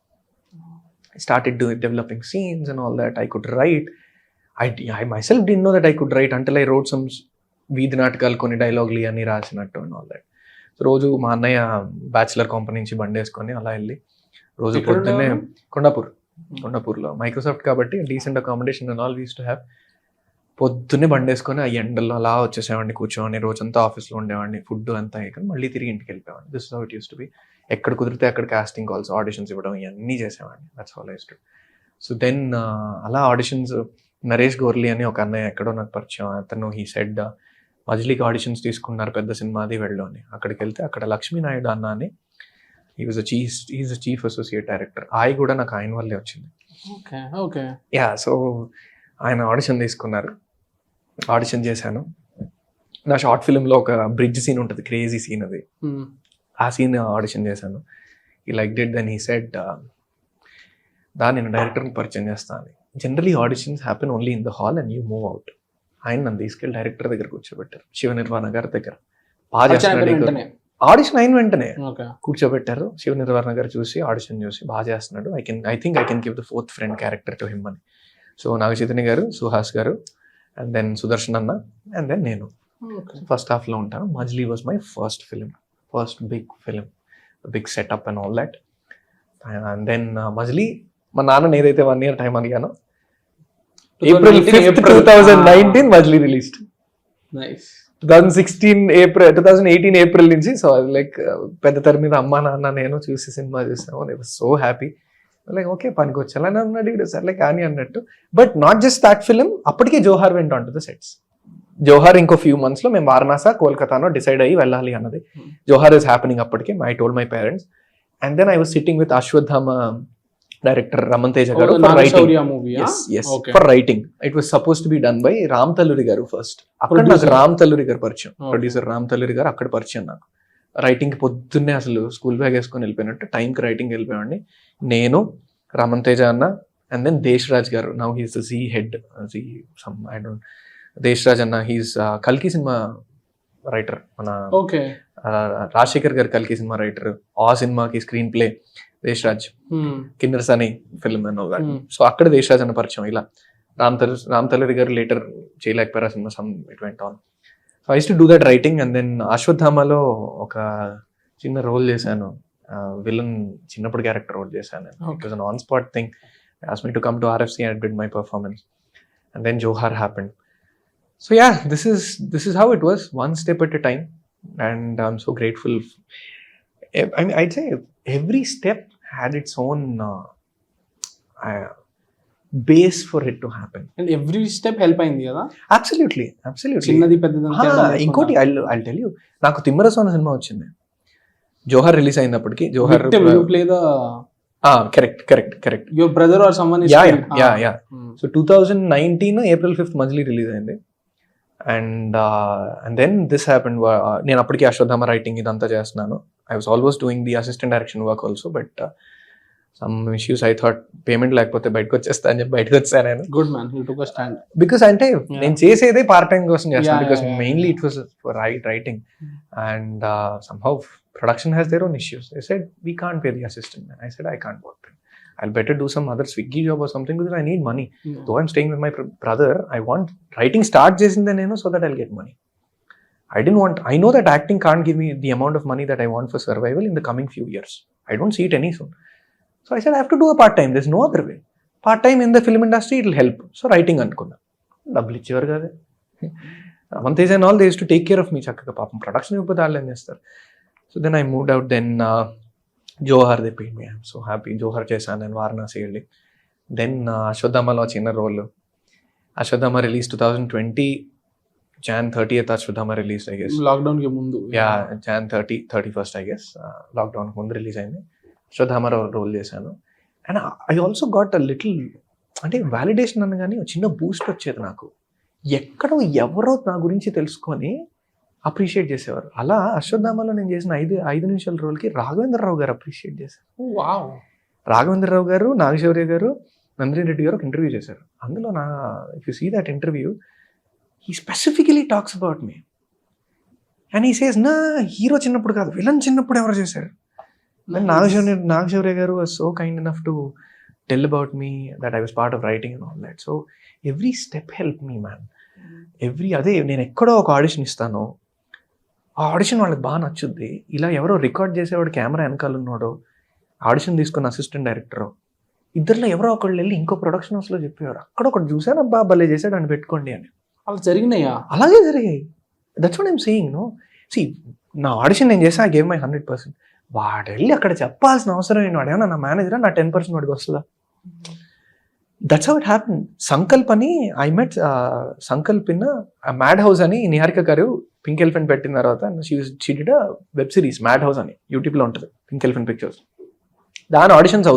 I started developing scenes and all that. I could write. I myself didn't know that I could write until I wrote some వీధి నాటకాలు కొన్ని డైలాగులు అన్నీ రాసినట్టు అండ్ ఆల్ దట్. రోజు మా అన్నయ్య bachelor company నుంచి బండి వేసుకొని అలా వెళ్ళి రోజు పొద్దున్నే కొండాపూర్లో మైక్రోసాఫ్ట్ కాబట్టి decent accommodation and all use to have. పొద్దున్నే బండి వేసుకొని ఆ ఎండల్లో అలా వచ్చేసేవాడిని, కూర్చోవాడిని, రోజంతా ఆఫీస్లో ఉండేవాడిని, ఫుడ్ అంతా అయ్యాక మళ్ళీ తిరిగి ఇంటికి వెళ్ళిపోయాడు. This how it used to be. ఎక్కడ కుదిరితే అక్కడ కాస్టింగ్ కాల్స్, ఆడిషన్స్ ఇవ్వడం ఇవన్నీ చేసేవాడిని. That's all I use to. So then అలా ఆడిషన్స్, నరేష్ గోర్లీ అని ఒక అన్నయ్య ఎక్కడో నాకు పరిచయం. అతను హీ సెడ్ మజిలీకి ఆడిషన్స్ తీసుకున్నారు పెద్ద సినిమాది వెళ్ళు అని. అక్కడికి వెళ్తే అక్కడ లక్ష్మీనాయుడు అన్న అని ఈజ్ చీఫ్ అసోసియేట్ డైరెక్టర్. కూడా నాకు ఆయన వల్లే వచ్చింది. యా, సో ఆయన ఆడిషన్ తీసుకున్నారు, ఆడిషన్ చేశాను. నా షార్ట్ ఫిల్మ్లో ఒక బ్రిడ్జ్ సీన్ ఉంటుంది, క్రేజీ సీన్ అది. ఆ సీన్ ఆడిషన్ చేశాను. ఈ like did. Then he said నేను డైరెక్టర్ని పరిచయం చేస్తాను. Generally auditions happen only in the hall and you move out. ఆయన నన్ను తీసుకెళ్ళి డైరెక్టర్ దగ్గర కూర్చోబెట్టారు, శివనిర్వాణ గారి దగ్గర. బాగా చేస్తున్నాడు ఆడిషన్. ఆయన వెంటనే కూర్చోబెట్టారు. శివనిర్వాణ గారు చూసి ఆడిషన్ చూసి బాగా చేస్తున్నాడు, I think I can give the fourth friend character to him అని. సో నాగ చైతన్య గారు, సుహాస్ గారు, అండ్ దెన్ సుదర్శన్ అన్న, అండ్ దెన్ నేను ఫస్ట్ హాఫ్లో ఉంటాను. Majili was my first film, first big film, big setup and all that. And then Majili మా నాన్న ఏదైతే 1 year టైం అడిగానో, April 5th, 2019 మజ్లీ రిలీజ్డ్. 2018 ఏప్రిల్ నుంచి. సో అది లైక్ పెద్ద తెర మీద అమ్మా నాన్న నేను చూసి సినిమా చూసాము. They was so happy. Like okay పనికి వచ్చాలని అన్నాడు, సర్లే కానీ అన్నట్టు. But not just that film, అప్పటికే Johaar went on to the sets. జోహార్ ఇంకో ఫ్యూ మంత్స్లో మేము వారణాసి, కోల్కతానో డిసైడ్ అయ్యి వెళ్ళాలి అన్నది. జోహార్ ఇస్ హ్యాపెనింగ్ అప్పటికే. I told my parents. And then I was sitting with Ashwathama director Raman Teja garu for writing. It was supposed to be done by Ram Talluri garu first. అక్కడ నాకు రామ్ తల్లూరి గారు పరిచయం, ప్రొడ్యూసర్ రామ్ తల్లూరి గారు అక్కడ పరిచయం నాకు. రైటింగ్కి పొద్దున్నే అసలు స్కూల్ బ్యాగ్ వేసుకొని వెళ్ళిపోయినట్టు టైంకి రైటింగ్ వెళ్ళిపోయాడిని. నేను, రమన్ తేజ అన్న, and then Desh Raj garu. Now he's the Zee head, I don't, Desh Raj అన్న హీస్ కల్కి సినిమా రైటర్. మన రాజశేఖర్ గారు కల్కి సినిమా రైటర్. ఆ సినిమాకి స్క్రీన్ ప్లే దేశ్ రాజ్, కిన్నర్స్ అని ఫిల్మ్ అని. సో అక్కడ దేశ్ రాజ్ అన్న పరిచయం. ఇలా రామ్ తల్లూరి గారు లేటర్ చేయలేకపోయారు cinema, some it went on. So I use to do that writing. And then అశ్వత్థామలో ఒక చిన్న రోల్ చేశాను, విలన్ చిన్నప్పుడు క్యారెక్టర్ రోల్ చేశాను. It was an on spot thing. Asked me to come to RFC and did my performance. And then Johar happened. So yeah, this is how it was, one step at a time. And I'm so grateful. I mean, I'd say every step had its own base for it to happen. And every step help అయింది కదా. Absolutely. చిన్నది పెద్దది. ఇంకోటి I'll tell you, నాకు తిమ్మరసోన cinema వచ్చింది. జోహార్ release అయినప్పటికీ. జోహార్ correct. Your brother or someone is yeah. So 2019 April 5th Majili release అయింది. And then this happened. నేను అప్పటికి అశ్వత్థామ రైటింగ్ ఇదంతా చేస్తున్నాను. I was always doing the assistant direction work also. But some issues I thought payment లేకపోతే బయటకు వచ్చేస్తా అని చెప్పి బయటకు వచ్చాను నేను. Good man, you took a stand. Because అంటే నేను చేసేదే పార్ట్ టైం కోసం చేస్తాను. Because mainly it was for writing. And somehow production has their own issues. They said we can't pay the assistant. I said I can't work. I'll better do some other Swiggy job or something because I need money. Though I'm staying with my brother, I want writing start chesinde nenu so that I'll get money. I know that acting can't give me the amount of money that I want for survival in the coming few years. I don't see it any soon. So I said I have to do a part time. There's no other way. Part time in the film industry, it'll help. So writing anukunna. Double ichevaru kada. Amanteja and all, they used to take care of me chakkaga. Paapam production ippadu allu em chestar. So then I moved out. Then Johaar they paid me. I'm so happy. Johaar చేశాను నేను వారణాసి వెళ్ళి. Then అశ్వత్థామలో చిన్న role. Ashwathama release 2020 Jan 30th. Ashwathama release I guess lockdown కి ముందు. Jan 31st I guess. Lockdown ముందు release అయింది. Ashwathama role చేశాను. And I also got a little, అంటే వ్యాలిడేషన్ అనగానే చిన్న బూస్ట్ వచ్చేది నాకు. ఎక్కడో ఎవరో నా గురించి తెలుసుకొని అప్రిషియేట్ చేసేవారు. అలా అశ్వత్థామలో నేను చేసిన 5 నిమిషాల రోల్కి రాఘవేంద్రరావు గారు అప్రిషియేట్ చేశారు. రాఘవేంద్రరావు గారు, నాగశౌర్య గారు, నందిని రెడ్డి గారు ఒక ఇంటర్వ్యూ చేశారు. అందులో if you see that interview, he specifically talks about me and he says, నా హీరో చిన్నప్పుడు కాదు, విలన్ చిన్నప్పుడు ఎవరు చేశారు. నాగశౌర్య గారు was so kind enough to tell about me that I was part of writing and all that. So every step help me man. అదే నేను ఎక్కడో ఒక ఆడిషన్ ఇస్తాను, ఆ ఆడిషన్ వాళ్ళకి బాగా నచ్చుద్ది. ఇలా ఎవరో రికార్డ్ చేసేవాడు కెమెరా వెనకాల ఉన్నాడో, ఆడిషన్ తీసుకున్న అసిస్టెంట్ డైరెక్టరు, ఇద్దరిలో ఎవరో ఒకళ్ళు వెళ్ళి ఇంకో ప్రొడక్షన్ హౌస్లో చెప్పేవారు, అక్కడ ఒకటి చూసాను, అబ్బా భలే చేశాడు అని పెట్టుకోండి అని. అలా జరిగినాయా? అలాగే జరిగాయి. That's what I'm saying. No see, నా ఆడిషన్ నేను చేసా, ఐ గేవ్ మై 100%. వాడు వెళ్ళి అక్కడ చెప్పాల్సిన అవసరం ఏంటి? వాడు ఏమన్నా నా మేనేజరా, నా 10% వాడికి వస్తుందా? That's how it happen. Sankalp అని I met Sankalp in mad house అని నిహారిక గారు పింక్ ఎలిఫెంట్ పెట్టిన తర్వాత she did a web series mad house అని, యూట్యూబ్లో ఉంటుంది, పింక్ ఎలిఫెంట్ పిక్చర్స్. దాని ఆడిషన్స్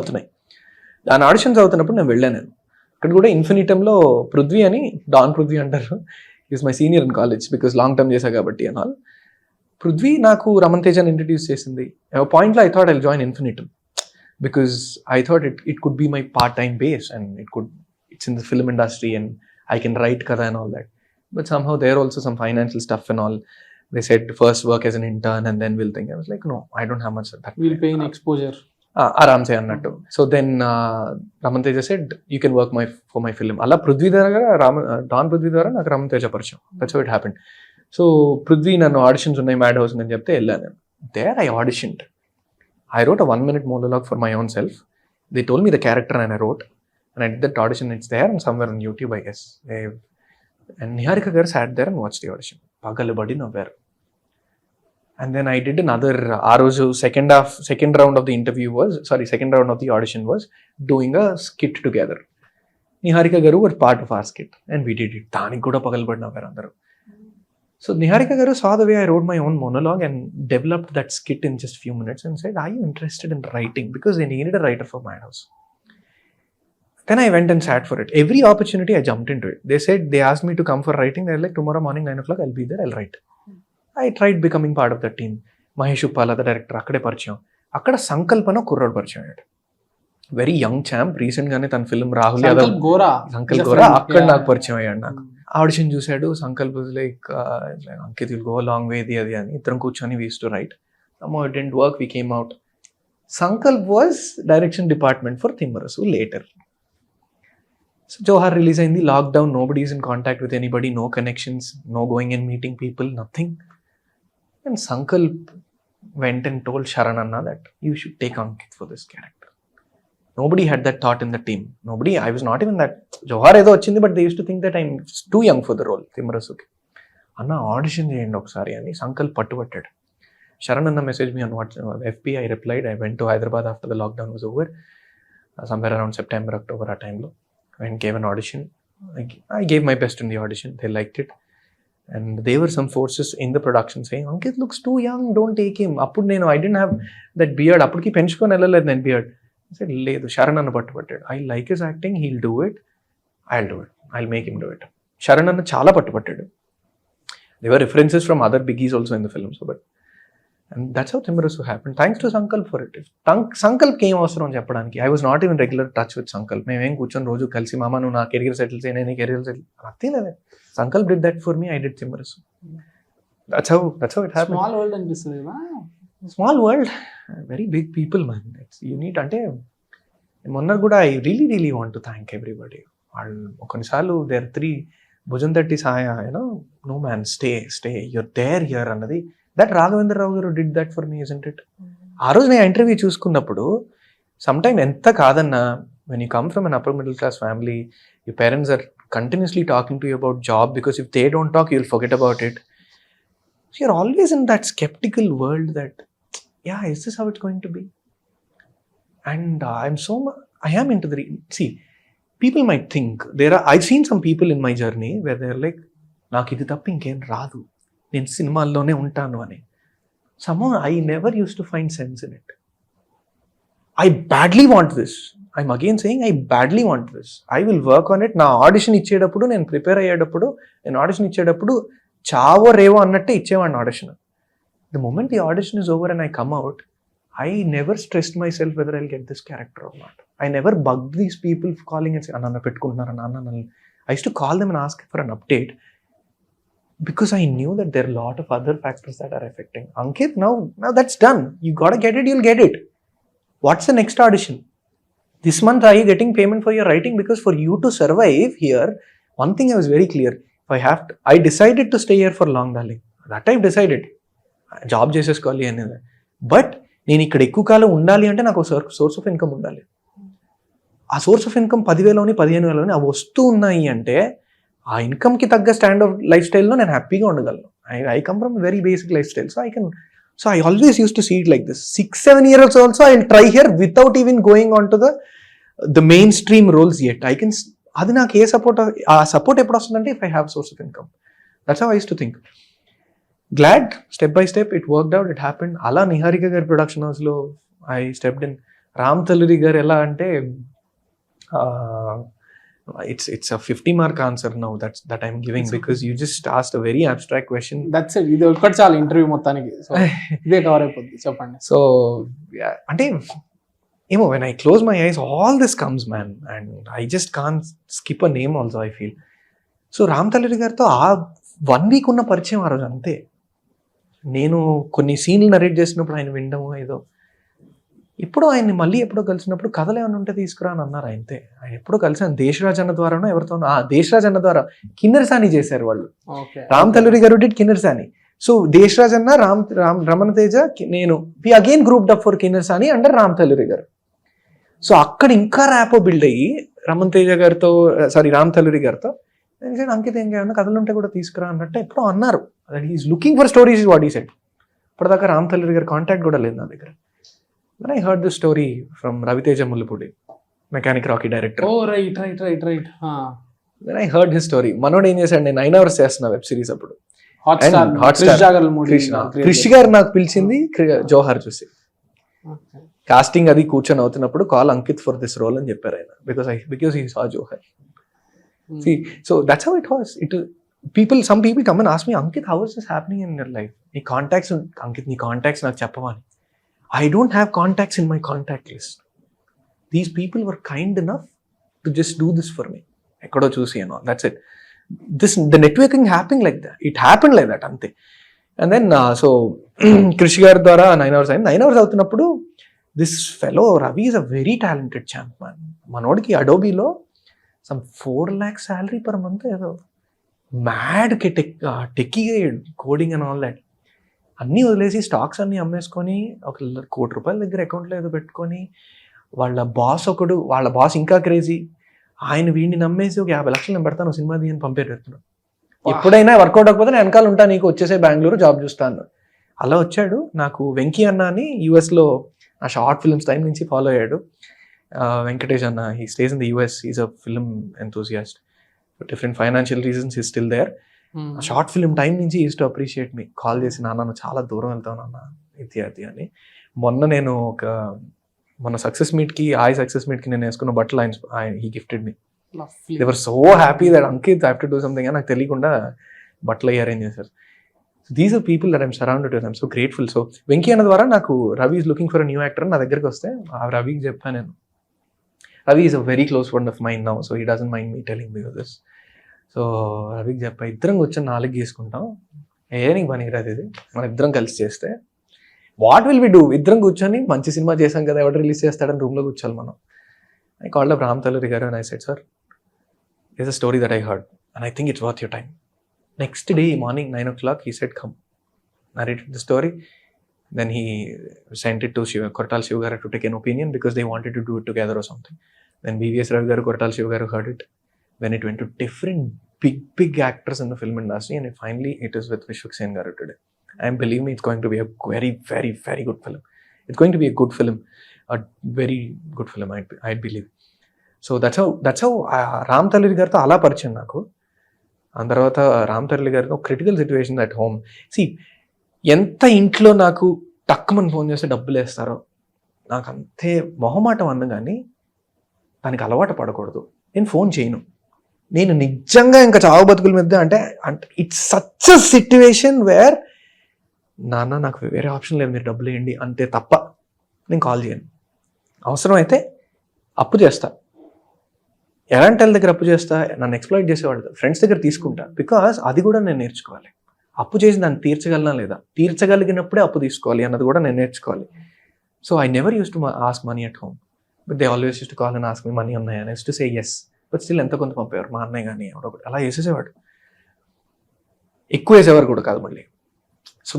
అవుతున్నప్పుడు నేను వెళ్ళాను. నేను అక్కడ కూడా ఇన్ఫినిటంలో పృథ్వీ అని, డాన్ పృథ్వీ అంటారు, is my senior in college because long term చేశా కాబట్టి అండ్ ఆల్. పృథ్వీ నాకు రమణ్ తేజని ఇంట్రడ్యూస్ చేసింది. పాయింట్లో I thought I join infinitum because I thought it could be my part-time base and it's in the film industry and I can write kada and all that. But somehow there also some financial stuff and all. They said first work as an intern and then we'll think. I was like, no, I don't have much of that. We'll pay in exposure. Aram se annattu. So then Raman Teja said, you can work for my film. Alla Prithvi dara Don Prithvi dara నాకు Raman Teja పరిచయం. That's how it happened. So Prithvi nanu auditions unnai Mad House అని చెప్తే వెళ్ళాను. There I auditioned. I wrote a 1-minute monologue for my own self. They told me the character and I wrote. And I did that audition. It's there and somewhere on YouTube, I guess. And Niharika Gar sat there and watched the audition. Pagalabadi navvaru. And then I did another second round of the audition was doing a skit together. Niharika Garu were part of our skit. And we did it. Danik kuda pagalabadi navvaru andaru. So Niharika Garu saw the way I wrote my own monologue and developed that skit in just few minutes and said, are you interested in writing? Because they needed a writer for Mad House. Then I went and sat for it. Every opportunity I jumped into it. They asked me to come for writing. They're like, tomorrow morning 9 o'clock, I'll be there, I'll write. I tried becoming part of that team. Mahesh Uppala, the director, akkade పరిచయం. అక్కడ సంకల్పన కుర్రోడు పరిచయం అయ్యాడు. Very young champ. Recent గానే తన film Rahul Yadav Sankalp Gora అక్కడ నాకు పరిచయం అయ్యాడు. నాకు ఆడిషన్ చూశాడు. Sankalp like Ankit will go long way అది అని ఇద్దరం కూర్చొని we used to right. Somehow it didn't work, we came out. Sankalp was direction department for Thimmarasu later. So Johar release అయింది, lockdown, nobody is in contact with anybody, no connections, no going and meeting people, nothing. And Sankalp went and told Sharan Anna that you should take Ankith for this character. Nobody had that thought in the team. I was not even that. Johar ఏదో వచ్చింది, but they used to think that I'm too young for the role, Thimmarasu. అన్న audition చేయండి ఒకసారి అని Sankalp పట్టుబట్టాడు. Sharan Anna messaged me on WhatsApp, FB. I replied. I went to Hyderabad after the lockdown was over, somewhere around September, October ఆ టైంలో. And gave an audition. I gave my best in the audition. They liked it. And there were some forces in the production saying, Ankith looks too young, don't take him. I didn't have that beard. Appudki penchukoni ellaledu నేను beard. I said, లేదు, Sharan Anna పట్టుబట్టాడు. I like his acting, he'll do it. I'll do it. I'll make him do it. Sharan Anna చాలా పట్టుబట్టాడు. There were references from other biggies also in the film. And that's how Thimmarasu happened. Thanks to Sankalp for it. Sankalp came అవసరం చెప్పడానికి. I was not even regular touch with Sankalp. మేమేం కూర్చొని రోజు కలిసి మామ నువ్వు నా కెరియర్ సెటిల్ చేయి, నేను కెరియర్ సెటిల్ నథింగ్ లేదు. Sankalp did that for me, I did Thimmarasu. That's how it happened. Small world అనిపిస్తుంది. Small world, very big people, man. You need అంటే మొన్న కూడా I really want to thank everybody. వాళ్ళు కొన్నిసార్లు there are 3 భుజం తట్టి సాయ, no man, stay, you're there here అన్నది. That Raghavendra Rao garu did that for me, isn't it? ఆ రోజు నేను ఇంటర్వ్యూ చూసుకున్నప్పుడు సమ్టైమ్ ఎంత కాదన్నా, when you come from an upper middle class family, your parents are continuously talking to you about job, because if they don't talk, you'll forget about it. So you're always in that skeptical world that, yeah, is this how it's going to be? And I am into see, people might think, I've seen some people in my journey where they're like, నాకు ఇది తప్ప ఇంకేం రాదు, నేను సినిమాల్లోనే ఉంటాను అని. Somehow I never used to find sense in it. I badly want this. I'm again saying I badly want this, I will work on it. నా ఆడిషన్ ఇచ్చేటప్పుడు, నేను ప్రిపేర్ అయ్యేటప్పుడు, నేను ఆడిషన్ ఇచ్చేటప్పుడు చావో రేవో అన్నట్టే ఇచ్చేవాడిని audition. The moment the audition is over and I come out, I never stressed myself whether I'll get this character or not. I never bugged these people calling and saying, "Anna pettukunnaru Anna." I used to call them and ask for an update because I knew that there are a lot of other factors that are affecting. Ankith, now that's done. You gotta get it, you'll get it. What's the next audition? This month are you getting payment for your writing? Because for you to survive here, one thing I was very clear. I decided to stay here for long, darling. That time decided. Job చేసేసుకోవాలి అనేది. But నేను ఇక్కడ ఎక్కువ కాలం ఉండాలి అంటే నాకు source of income ఉండాలి. ఆ సోర్స్ ఆఫ్ ఇన్కమ్ 10,000 15,000 అవి వస్తూ ఉన్నాయి అంటే ఆ ఇన్కమ్కి తగ్గ స్టాండ్ ఆఫ్ లైఫ్ స్టైల్లో నేను హ్యాపీగా ఉండగలను. I come from very basic life style. So I always use to see it like this. 6-7 years also I will try here without even going on to the mainstream roles yet. అది నాకు ఏ support, ఆ support ఎప్పుడు వస్తుందంటే if I have source of income. That's how I use to think. Glad, step by step, it worked out, it happened. Ala Niharika gar production house lo I stepped in. Ram Taluri gar ela ante it's a 50 mark answer now that I'm giving because you just asked a very abstract question. That's it. ఇది ఒక్కటి చాలు interview మొత్తానికి. So ఇదే cover అయిపోద్ది. చెప్పండి. So అంటే ఏమో when I close my eyes all this comes, man, and I just can't skip a name also, I feel. So Ram Taluri garto ఆ 1 week ఉన్న పరిచయం ఆ రోజు అంతే. నేను కొన్ని సీన్లు నరేట్ చేసినప్పుడు ఆయన వినడము ఏదో, ఇప్పుడు ఆయన్ని మళ్ళీ ఎప్పుడో కలిసినప్పుడు కథలు ఏమైనా ఉంటే తీసుకురా అని అన్నారు. అంతే. ఆయన ఎప్పుడో కలిసాను దేశరాజ్ అన్న ద్వారానో ఎవరితోనో, దేశరాజ్ అన్న ద్వారా కిన్నెరసాని చేశారు వాళ్ళు. రామ్ తల్లూరి గారు డిడ్ కిన్నెరసాని. సో దేశరాజ్ అన్న రమణ తేజ నేను we again grouped up for Kinnerasani under Ram Talluri గారు. సో అక్కడ ఇంకా ర్యాపో బిల్డ్ అయ్యి రమణ తేజ గారితో రామ్ తల్లూరి గారితో అంకిత్ ఏమైనా కథలు ఉంటే కూడా తీసుకురా అన్నట్టు ఎప్పుడో అన్నారు. Is looking for stories is what he said. ఇప్పటిదాకా రామ్ తల్లూరి గారి కాంటాక్ట్ కూడా లేదు నా దగ్గర. Then I heard this story from Raviteja Mullapudi, mechanic Rocky director. Then I heard his story. మనోడు ఏం చేశాడు, నేను 9 hours చేస్తున్నా వెబ్ సిరీస్ అప్పుడు. క్రిష్ గారు నాకు పిలిచింది జోహార్ చూసి. కాస్టింగ్ అది కూర్చొని అవుతున్నప్పుడు call Ankit for this role అని చెప్పారు ఆయన, because he saw Johar. See, so that's how it was. Some people come and ask me, Ankith, how is this happening in your life? Nee contacts, Ankith, nee contacts నాకు చెప్పవని. I don't have contacts in my contact list. These people were kind enough to just do this for me. ఎక్కడో చూసి and all. That's it. The networking happened like that. It happened like that అంతే. And then so కృషి గారి ద్వారా 9 hours అయింది. 9 hours అవుతున్నప్పుడు this fellow Ravi is a very talented champ, man. మనోడికి అడోబీలో some 4 lakh salary per month ఏదో mad techie coding and all that. అన్నీ వదిలేసి స్టాక్స్ అన్నీ అమ్మేసుకొని ₹1 కోటి దగ్గర అకౌంట్లో ఏదో పెట్టుకొని వాళ్ళ బాస్ ఇంకా క్రేజీ, ఆయన వీడిని నమ్మేసి ఒక 50 లక్షలు నేను పెడతాను సినిమా తీయని పంపేటప్పుడు, ఎప్పుడైనా వర్కౌట్ అవ్వకపోతే నేను వెనకాల ఉంటాను, నీకు వచ్చేసే బెంగళూరు జాబ్ చూస్తాను. అలా వచ్చాడు. నాకు వెంకీ అన్న అని యూఎస్లో నా షార్ట్ ఫిల్మ్స్ టైం నుంచి ఫాలో అయ్యాడు. Venkatesh Anna, he stays in the US. He's a film enthusiast. For different financial reasons, he's still there. Short film time nunchi he used to appreciate me. Call chesi naana nu chaala dooram veltanu anna ఇది అని. మొన్న success meet కి నేను వేసుకున్న బట్టలు he gifted me. They were so happy that Ankith, I have to do something అని నాకు తెలియకుండా బట్టలు అరేంజ్ చేశారు. These are people that I'm surrounded with. I'm so grateful. So Venky అన్న ద్వారా నాకు Ravi is looking for a new actor నా దగ్గరికి వస్తే రవికి చెప్పాను నేను. Ravi is a very close friend of mine now, so he doesn't mind me telling me this. So రవికి చెప్పా, ఇద్దరం కూర్చొని 4 గీసుకుంటాం, నీకు పని రాదు ఇది, మనం ఇద్దరం కలిసి చేస్తే వాట్ విల్ వి డూ. ఇద్దరం కూర్చొని మంచి సినిమా చేసాం కదా, ఎవరు రిలీజ్ చేస్తాడని రూమ్లో కూర్చోాలి మనం. I called up Ram Taluri garu and I said, sir, there's a story that I heard and I think it's worth your time. Next day morning 9 o'clock he said, come. Narrated the story. Then he sent it to Koratal Shiv garu to take an opinion because they wanted to do it together or something. Then BVS Ravi garu, Koratal Shiv garu heard it. Then it went to different big actors in the film industry, and finally it is with Vishwakshen garu today. And believe me, it's going to be a very, very, very good film. It's going to be a good film, a very good film, I believe. So that's how Ram Taluri garu ala పరిచయం నాకు. ఆ తర్వాత రామ్ తల్లి గారితో critical situation at home. ఎంత ఇంట్లో నాకు టక్కుమని phone చేస్తే డబ్బులు వేస్తారో నాకు అంతే మొహమాటం అన్న కానీ దానికి అలవాటు పడకూడదు. నేను ఫోన్ చేయను. నేను నిజంగా ఇంకా చావు బతుకుల మీద అంటే it's such a situation where నాన్న నాకు వేరే ఆప్షన్ లేదు, మీరు డబ్బులు వేయండి అంతే తప్ప నేను కాల్ చేయను. అవసరం అయితే అప్పు చేస్తా. ఎలాంటి వాళ్ళ దగ్గర అప్పు చేస్తా? నన్ను ఎక్స్ప్లాయిట్ చేసేవాళ్ళు ఫ్రెండ్స్ దగ్గర తీసుకుంటా. బికాస్ అది కూడా నేను నేర్చుకోవాలి. అప్పు చేసి దాన్ని తీర్చగలనా లేదా, తీర్చగలిగినప్పుడే అప్పు తీసుకోవాలి అన్నది కూడా నేను నేర్చుకోవాలి. So I never used to ask money at home, but they always use to call and ask me money ఉన్నాయా, next to say yes, but still ఎంతో కొంత పంపేవారు. మా అన్నయ్య కానీ ఎవడొకటి అలా వేసేసేవాడు. ఎక్కువ వేసేవారు కూడా కాదు మళ్ళీ. So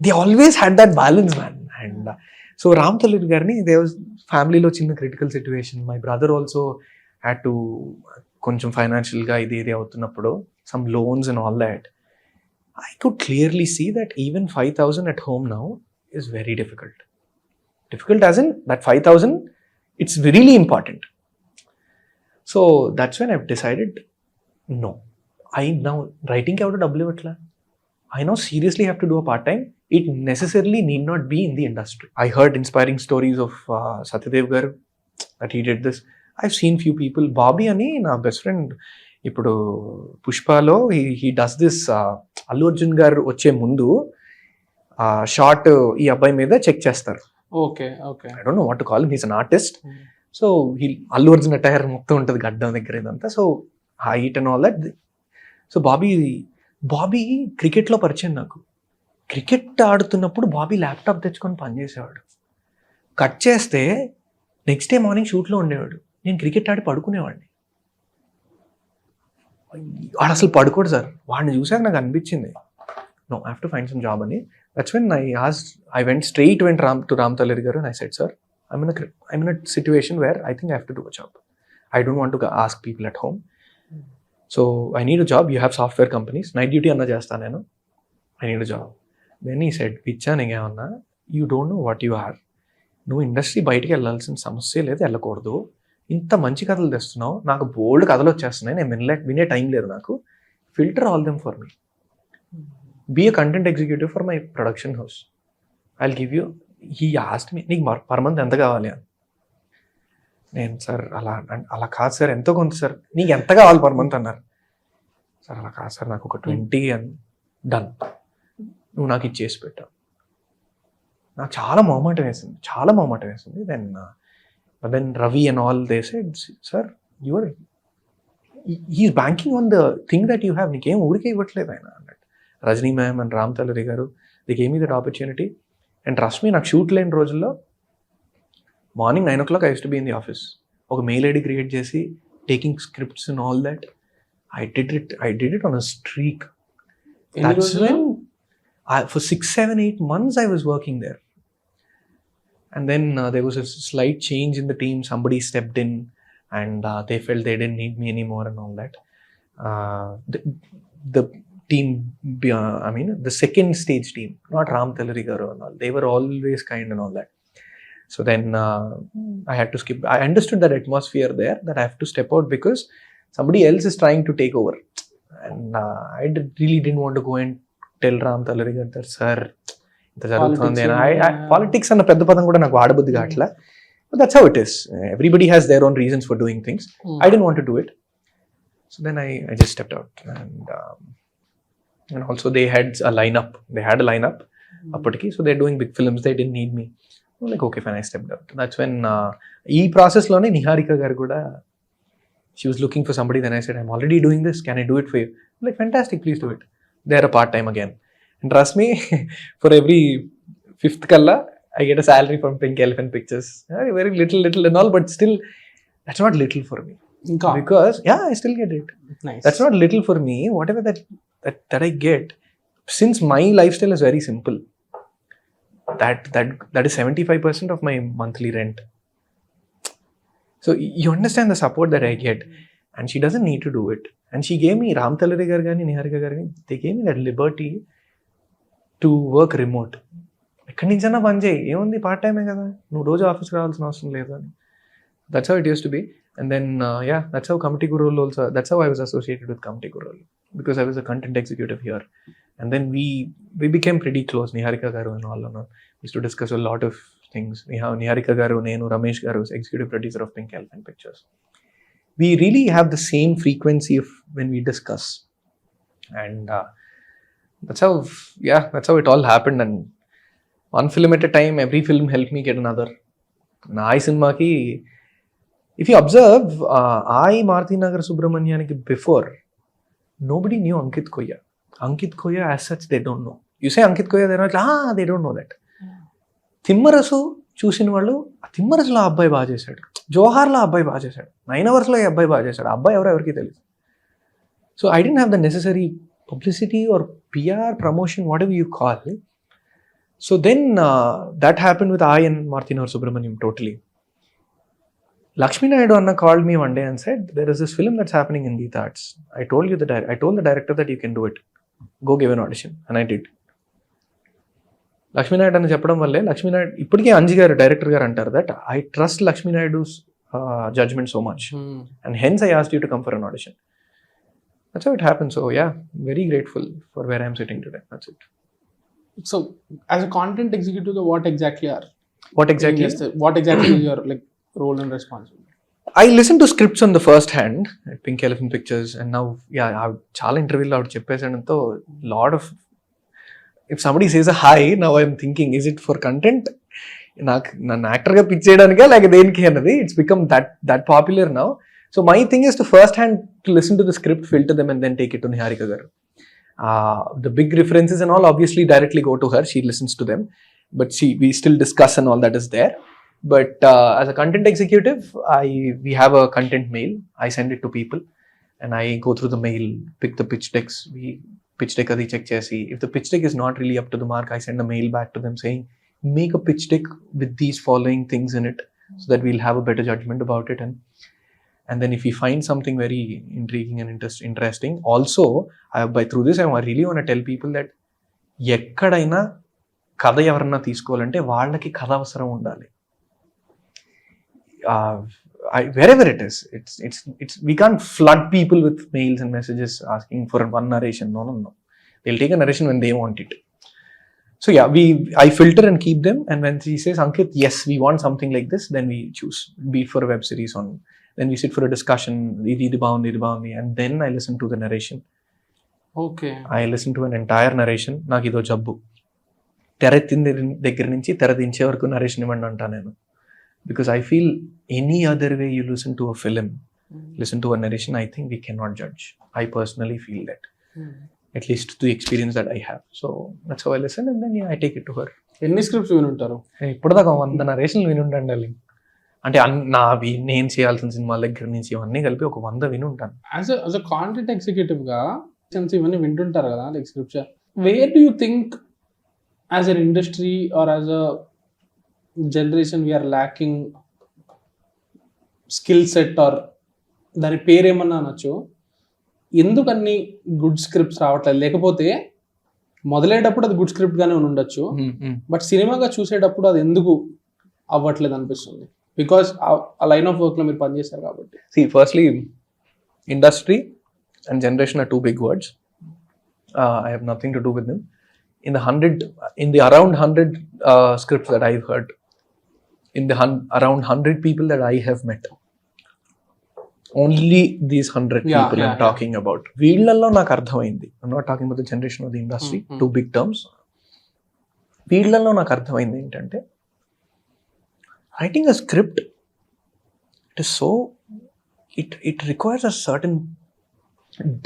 they always had that balance man. And so Ram తల్లి గారిని దే వాజ్ ఫ్యామిలీలో చిన్న critical situation. My brother also had to కొంచెం ఫైనాన్షియల్గా ఇది అవుతున్నప్పుడు some loans and all that, I could clearly see that even 5,000 at home now is very difficult. Difficult as in that 5,000, it's really important. So that's when I've decided, no. I now writing out a double atla. I now seriously have to do a part-time. It necessarily need not be in the industry. I heard inspiring stories of Satyadev Garu that he did this. I've seen few people. Bobby ani na best friend. ఇప్పుడు పుష్పలో he does this. Allu Arjun garu వచ్చే ముందు shot ఈ అబ్బాయి మీద check చేస్తారు. Okay okay, I don't know what to call him, he's an artist. So Allu Arjun attire మొత్తం ఉంటుంది గడ్డం దగ్గర ఇదంతా. So height and all that. So Bobby క్రికెట్లో పరిచయం నాకు. క్రికెట్ ఆడుతున్నప్పుడు బాబీ ల్యాప్టాప్ తెచ్చుకొని పనిచేసేవాడు. కట్ చేస్తే నెక్స్ట్ డే మార్నింగ్ షూట్లో ఉండేవాడు. నేను క్రికెట్ ఆడి పడుకునేవాడిని. వాడు అసలు పడుకోడు సార్. వాడిని చూసాక నాకు అనిపించింది no, I have to find some job అని. That's when I went straight to Ram Talluri garu and I said sir, I'm in a situation where I think I have to do a job. I don't want to ask people at home. So I need a job. You have software companies, night duty అన్నా చేస్తాను నేను. I need a job. Then he said, పిచ్చా నీకేమన్నా, you don't know what you are. నువ్వు industry బయటికి వెళ్ళాల్సిన సమస్య లేదు, వెళ్ళకూడదు. ఇంత మంచి కథలు తెస్తున్నావు, నాకు బోల్డ్ కథలు వచ్చేస్తున్నాయి, నేను వినే టైం లేదు నాకు. Filter all them for me. Be a content executive for my production house. I'll give you. He asked me, నీకు పర్ మంత్ ఎంత కావాలి అని. నేను సార్ అలా కాదు సార్, ఎంతో కొంత సార్. నీకు ఎంత కావాలి పర్ మంత్ అన్నారు. సార్ అలా కాదు సార్, నాకు ఒక 20 అని. డన్, నువ్వు నాకు ఇచ్చేసి పెట్టావు. నాకు చాలా మొహమాటం వేసింది. Then Ravi and all, they said, sir, he's banking on the thing that you have. Nikem urike ivatledu aina annattu. Rajni ma'am and Ram Talari garu, they gave me that opportunity. And trust me, నాకు shoot లేని రోజుల్లో morning 9 o'clock I used to be in the office. ఒక mail ID create చేసి taking scripts and all that. I did it on a streak. That's when for 6, 7, 8 months I was working there. And then there was a slight change in the team. Somebody stepped in and they felt they didn't need me anymore and all that. The team, the second stage team, not Ram Talari garu and all, they were always kind and all that. So then I had to skip. I understood that atmosphere there, that I have to step out because somebody else is trying to take over. And I really didn't want to go and tell Ram Talari garu that, sir, politics అన్న పెద్ద పదం కూడా నాకు వాడబుద్ధి కావట్లా. That's how it is. Everybody has their own reasons for doing things. I don't want to do it. So then I just stepped out. And also they had a lineup అప్పటికి. So they doing big films, they didn't need me. Like okay fine, I stepped out. That's when he ప్రాసెస్లోనే నిహారిక గారు కూడా, she was looking for somebody. Then I said, I'm already doing this, can I do it for you? Like fantastic, please do it. They are a part time again. And trust me, for every 5th kalla, I get a salary from Pink Elephant Pictures. Very little and all, but still, that's not little for me. Because, yeah, I still get it. Nice. That's not little for me. Whatever that I get, since my lifestyle is very simple, that is 75% of my monthly rent. So you understand the support that I get, and she doesn't need to do it. And she gave me, Ram Talari garu gaani, Niharika garu gaani, they gave me that liberty to work remote. ఎక్కడి నుంచైనా పని చేయి, ఏముంది part టైమే కదా, నువ్వు రోజు ఆఫీస్కి రావాల్సిన అవసరం లేదు అని. That's how it used to be. And then that's how Committee Kurrollu also, that's how I was associated with Committee Kurrollu, because I was a content executive here. And then we became pretty close, Niharika garu and all. We used to discuss a lot of things. We have Niharika garu, Nenu, Ramesh garu, executive producer of Pink Elephant Pictures. We really have the same frequency of when we discuss, and that's how it all happened. And one film at a time, every film helped me get another. Na cinema ki, if you observe, Maruthi Nagar Subramanyam before, nobody knew Ankith Koyya. Ankith Koyya as such, they don't know. You say Ankith Koyya, they're not, they don't know that. Timmarusu చూసిన వాళ్ళు తిమ్మరసులో అబ్బాయి బాగా చేశాడు, జోహార్లో అబ్బాయి బాగా చేశాడు, 9 Hoursలో ఈ అబ్బాయి బాగా చేశాడు, అబ్బాయి ఎవరికి తెలియదు. So I didn't have the necessary publicity or PR promotion, whatever you call. So then that happen with I and Maruthi Nagar Subramanyam totally. Lakshmi Naidu Anna called me one day and said, there is this film that's happening in Geetha Arts. I told the director that you can do it. Go give an audition. And I did. Lakshmi Naidu అని చెప్పడం వల్లే Lakshmi Naidu ఇప్పటికే అంజి గారు director గారు అంటారు that I trust Lakshmi Naidu's judgment so much. And hence I asked you to come for an audition. That's how it happened. So yeah, very grateful for where I'm sitting today. That's it. So as a content executive, what exactly is your like role and responsibility? I listened to scripts on the first hand at Pink Elephant Pictures, and now చాలా ఇంటర్వ్యూలో ఆవిడ చెప్పేసాడంతో lot of, if somebody says a hi, now I'm thinking, is it for content? నాకు నన్ను యాక్టర్గా pitch చేయడానికా లేక దేనికి అన్నది, it's become that popular now. So my thing is to first hand to listen to the script, filter them, and then take it to Niharika garu. The big references and all obviously directly go to her, she listens to them, but we still discuss and all that is there. But as a content executive, we have a content mail. I send it to people and I go through the mail, pick the pitch decks. We pitch deck adi check chesi. If the pitch deck is not really up to the mark, I send a mail back to them saying, make a pitch deck with these following things in it so that we'll have a better judgment about it. And then if we find something very intriguing and interesting, also through this I really want to tell people that ekkadaina kada evarna తీసుకోవాలంటే వాళ్ళకి కథ అవసరం ఉండాలి. Wherever it is, it's we can't flood people with mails and messages asking for one narration. No. They'll take a narration when they want it. So yeah, I filter and keep them, and when she says, Ankith, yes, we want something like this, then we choose, be it for a web series on, then we sit for a discussion, idi baundi, and then I listen to the narration. Okay. I listen to an entire narration. నాకు ఇదో జబ్బు, తెరెత్తిన దగ్గర నుంచి తెరదించే వరకు narration ఇవ్వండి అంటా నేను. Because I feel any other way you listen to a film, listen to a narration, I think we cannot judge. I personally feel that. At least to the experience that I have. So that's how I listen, and then I take it to her. ఎన్ని scripts వినుంటారు? ఇప్పటిదాకా 100 నరేషన్లు వినుంటాను. అంటే నేను చేయాల్సిన సినిమాల దగ్గర నుంచి ఇవన్నీ కలిపి ఒక 100 వినుంటాను. యాజ్ అ కాంటెంట్ ఎగ్జిక్యూటివ్ గా ఇవన్నీ వింటుంటారు కదా, like scripture, where do you think as an industry or as a generation we are lacking skill set, or దాని పేరేమన్నా అనొచ్చు, ఎందుకన్ని గుడ్ స్క్రిప్ట్స్ రావట్లేదు? లేకపోతే మొదలయ్యేటప్పుడు అది గుడ్ స్క్రిప్ట్ గానే ఉండొచ్చు, బట్ సినిమాగా చూసేటప్పుడు అది ఎందుకు అవ్వట్లేదు అనిపిస్తుంది? బికాస్ ఆ లైన్ ఆఫ్ వర్క్ లో మీరు పనిచేస్తారు కాబట్టి. See, firstly, industry and generation are two big words. I have nothing to do with them. In the around 100 scripts that I've heard, in the around 100 people that I have met, only these 100 people I'm talking about. వీళ్ళల్లో నాకు అర్థమైంది, I'm not talking about the generation of the industry, two big terms. వీళ్ళల్లో నాకు అర్థమైంది ఏంటంటే, writing a script, it is so, it requires a certain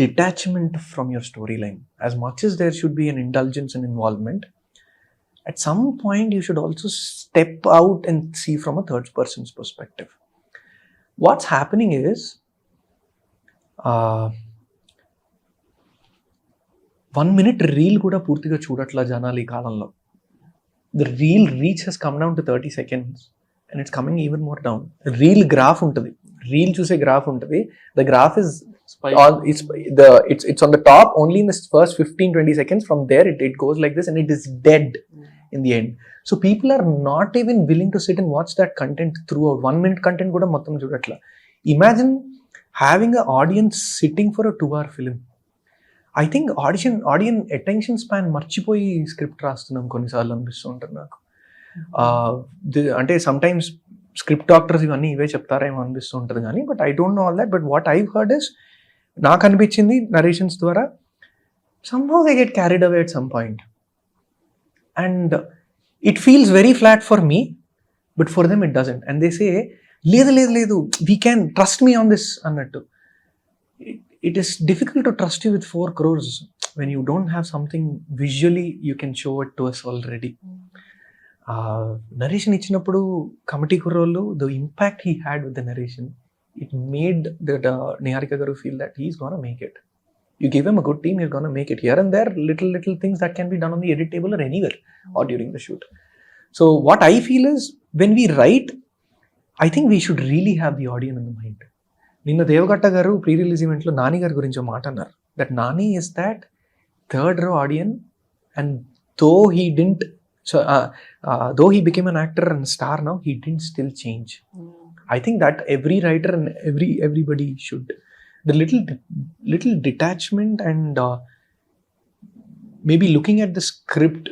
detachment from your storyline. As much as there should be an indulgence and involvement, at some point you should also step out and see from a third person's perspective. What's happening is, 1 minute reel kuda పూర్తిగా చూడట్లా జనాలు ఈ కాలంలో. The reel reach has come down to 30 seconds and it's coming even more down. Reel graph ఉంటుంది, reel చూసే graph ఉంటుంది, the graph is it's on the top only in the first 15-20 seconds. From there it goes like this and it is dead in the end. So people are not even willing to sit and watch that content through. A 1 minute content kuda mottam chudatla. Imagine having an audience sitting for a 2-hour film. I think audience attention span marchipoyi script rastunnam konni saarlu anpistu untaru naaku. అంటే sometimes script doctors ఇవన్నీ ఇవే చెప్తారేమో అనిపిస్తూ ఉంటుంది కానీ but I don't no all that. But what I heard is, నాకు అనిపించింది narrations ద్వారా somehow they get carried away at some point and it feels very flat for me, but for them it doesn't, and they say ledu we can trust me on this annattu. It is difficult to trust you with 4 crores when you don't have something visually you can show it to us already. Narration ichinappudu committee kurrollu, the impact he had with the narration, it made the Niharika garu feel that he's gonna make it. You give him a good team, he's going to make it. Here and there, little things that can be done on the edit table or anywhere or during the shoot. So what I feel is, when we write, I think we should really have the audience in the mind. Ninna Devagatta garu pre-release event lo Nani garu gurinchi maata annaru. That Nani is that third row audience, and though he didn't, though he became an actor and star now, he didn't still change. I think that every writer and everybody should. The little detachment and maybe looking at the script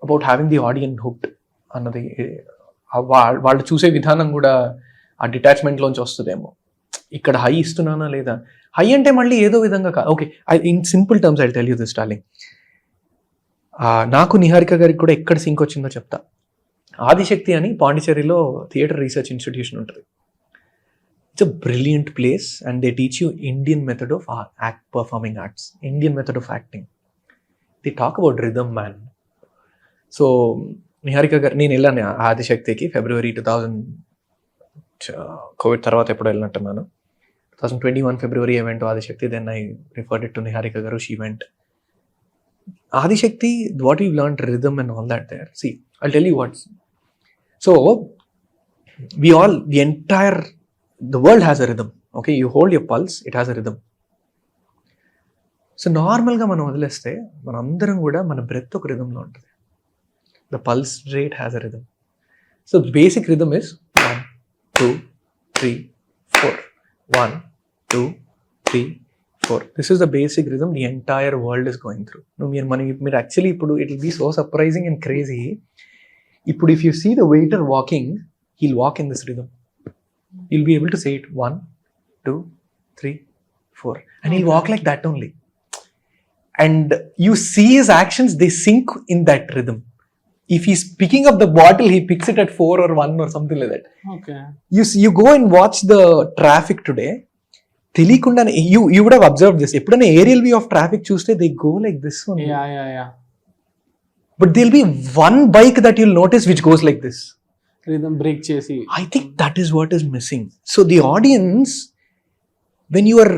about having the audience hooked అన్నది వాళ్ళు చూసే విధానం కూడా ఆ డిటాచ్మెంట్లోంచి వస్తుందేమో. ఇక్కడ high ఇస్తున్నానా లేదా, high అంటే మళ్ళీ ఏదో విధంగా కాదు. Okay, in simple terms I tell you this darling. నాకు నిహారిక గారికి కూడా ఎక్కడ సింక్ వచ్చిందో చెప్తా. ఆదిశక్తి అని పాండిచేరిలో థియేటర్ రీసెర్చ్ ఇన్స్టిట్యూషన్ ఉంటుంది. It's a brilliant place and they teach you Indian method of performing arts, Indian method of acting. They talk about rhythm, man. So Niharika garu nenu ellanu Adishakti ki February 2000 COVID tarvata eppudu ellantunnanu. 2021 February I went to Adishakti, then I referred it to Niharika garu, she went. Adishakti, what we've learned, rhythm and all that there. See, I'll tell you what. So we all, the world has a rhythm. Okay, you hold your pulse, it has a rhythm. So నార్మల్గా మనం వదిలేస్తే మనందరం కూడా మన breath ఒక రిథంలో ఉంటుంది. The pulse rate has a rhythm. So basic rhythm is 1 2 3 4 1 2 3 4. This is the basic rhythm the entire world is going through. మీరు యాక్చువల్లీ ఇప్పుడు it will be so surprising and crazy. ఇప్పుడు if you see the waiter walking, heel walk in this rhythm. You'll be able to say it 1 2 3 4 and he'll walk like that only, and you see his actions, they sync in that rhythm. If he's picking up the bottle, he picks it at 4 or 1 or something like that. Okay, you go and watch the traffic today, telikundane you would have observed this. Eppudana aerial view of traffic chuste, they go like this one. Yeah, but there'll be one bike that you'll notice which goes like this. Rhythm break chesi. I think that is what is missing. So the audience, when you are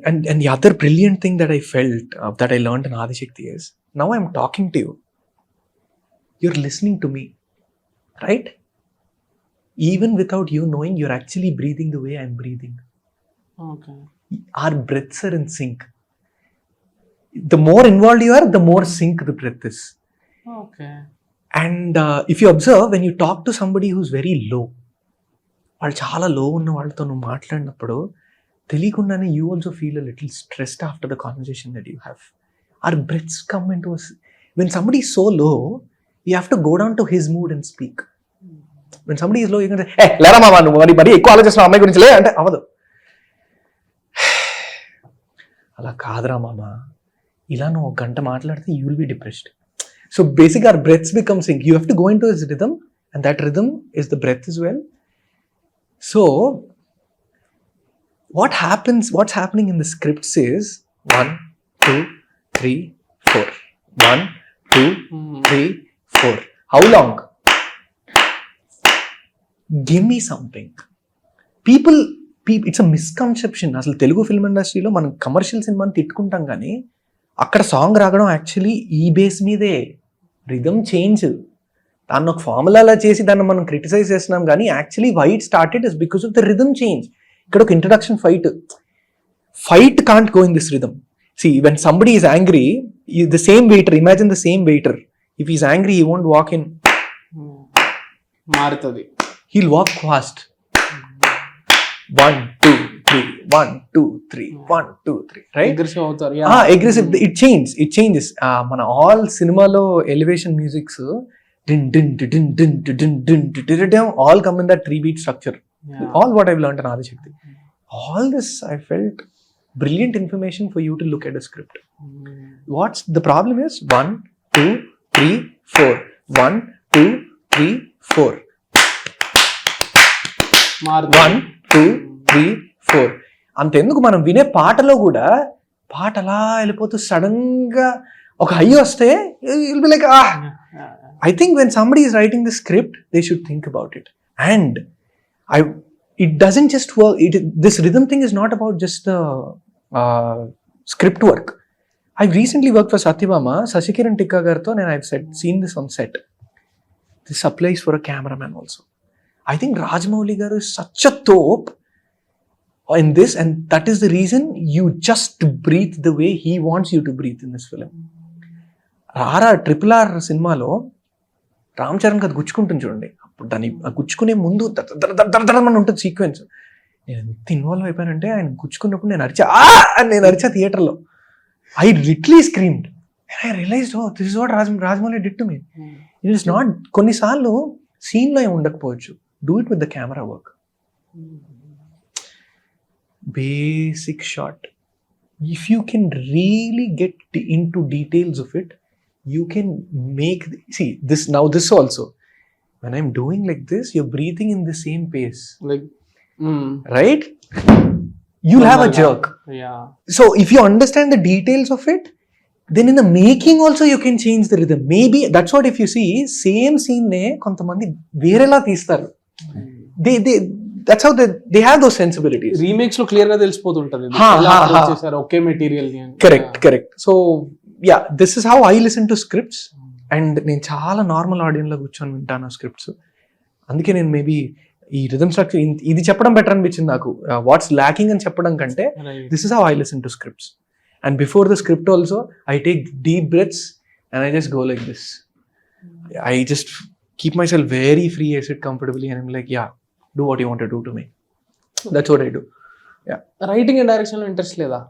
and the other brilliant thing that I felt that I learned in Adishakti is, now I'm talking to you, you're listening to me, right? Even without you knowing, you're actually breathing the way I'm breathing. Okay, our breaths are in sync. The more involved you are, the more sync the breath is. Okay. And if you observe, when you talk to somebody who's very low, వాళ్ళు చాలా లో ఉన్న వాళ్ళతో నువ్వు మాట్లాడినప్పుడు తెలియకుండానే you also feel a little stressed after the conversation that you have. Our breaths come into us. When somebody is so low, you have to go down to his mood and speak. When somebody is low, you can say, hey, లేరా మామా, నువ్వు మరి ఎక్కువ ఆలోచిస్తున్నావు అమ్మాయి గురించి, లే అంటే అవదు. అలా కాదురా మామా, ఇలా నువ్వు 1 గంట మాట్లాడితే you will be depressed. So basically our breaths become sync. You have to go into his rhythm, and that rhythm is the breath as well. So what's happening in the scripts is 1 2 3 4 1 2 3 4. How long? Give me something. People it's a misconception. అసలు Telugu film ఇండస్ట్రీలో మనం commercial సినిమాని తిట్టుకుంటాం కానీ అక్కడ song రాగడం actually ఈ base మీదే. రిథమ్ చేంజ్, దాన్ని ఒక ఫార్ములాలా చేసి దాన్ని మనం క్రిటిసైజ్ చేస్తున్నాం కానీ actually why it started is because of the rhythm change. ఇక్కడ ఒక introduction fight can't go in this rhythm. See when somebody is angry, the same waiter, imagine the same waiter, if is angry he won't walk in, మారుతుంది, he'll walk fast. 1 2 3 1 2 3 1 2 3, right? Aggressive అవుతారు. Aggressive. It changes. మన all సినిమాలో elevation musics all come in that 3-beat structure. Yeah. All what I've learned in Adishakti. All this I felt brilliant information for you to look at a script. What's the problem is 1, 2, 3, 4. 1, 2, 3, 4. Maruthi. 1, 2, 3, 4. అంతెందుకు మనం వినే పాటలో కూడా పాట అలా వెళ్ళిపోతూ sudden గా ఒక హై వస్తే will be like I think when somebody is writing the script, they should think about it. And it doesn't just work. This rhythm thing is not about just the script work. I've recently worked for Satyabama, Sasikiran Tikka garto, and I've seen this on set. This applies for a cameraman also. I think Rajamouli garu is such a top in this, and that is the reason you just breathe the way he wants you to breathe in this film. RRR సినిమాలో రామ్ చరణ్ అది గుచ్చుకుంటుంది చూడండి, అప్పుడు దాన్ని గుచ్చుకునే ముందు దరదరదరదరమని ఉంటుంది sequence. నేను ఎంత involve అయిపోయానంటే ఆయన గుచ్చుకున్నప్పుడు నేను అరిచా థియేటర్లో. I literally screamed and I realised this is what Rajamouli did to me. It is not, కొన్నిసార్లు సీన్లో ఏమి ఉండకపోవచ్చు, do it with the camera work. Basic shot, if you can really get in to details of it, you can make, see this now, this also when I'm doing like this, you're breathing in the same pace, Like right? You'll have a jerk. Yeah. So if you understand the details of it, then in the making also you can change the rhythm. Maybe that's what, if you see same scene ne kontamandi verela teestaru, they that's how they have those sensibilities. Remakes lo clear ga telisipotuntadi ఎలా చేశారు ఒకే material ని. Correct. So yeah, this is how I listen to scripts, and నేను చాలా normal ఆడియన్లో కూర్చొని వింటాను scripts. అందుకే నేను maybe ఈ రిథమ్ స్ట్రక్చర్ ఇది చెప్పడం బెటర్ అనిపించింది నాకు, వాట్స్ ల్యాకింగ్ అని చెప్పడం కంటే. This is how I listen to scripts, and before the script also I take deep breaths and I just go like this. I just keep my self very free, I SIT comfortably and I'm like yeah, do what you want to do to me. That's what I do. Yeah. Writing and direction లో interest లేదా?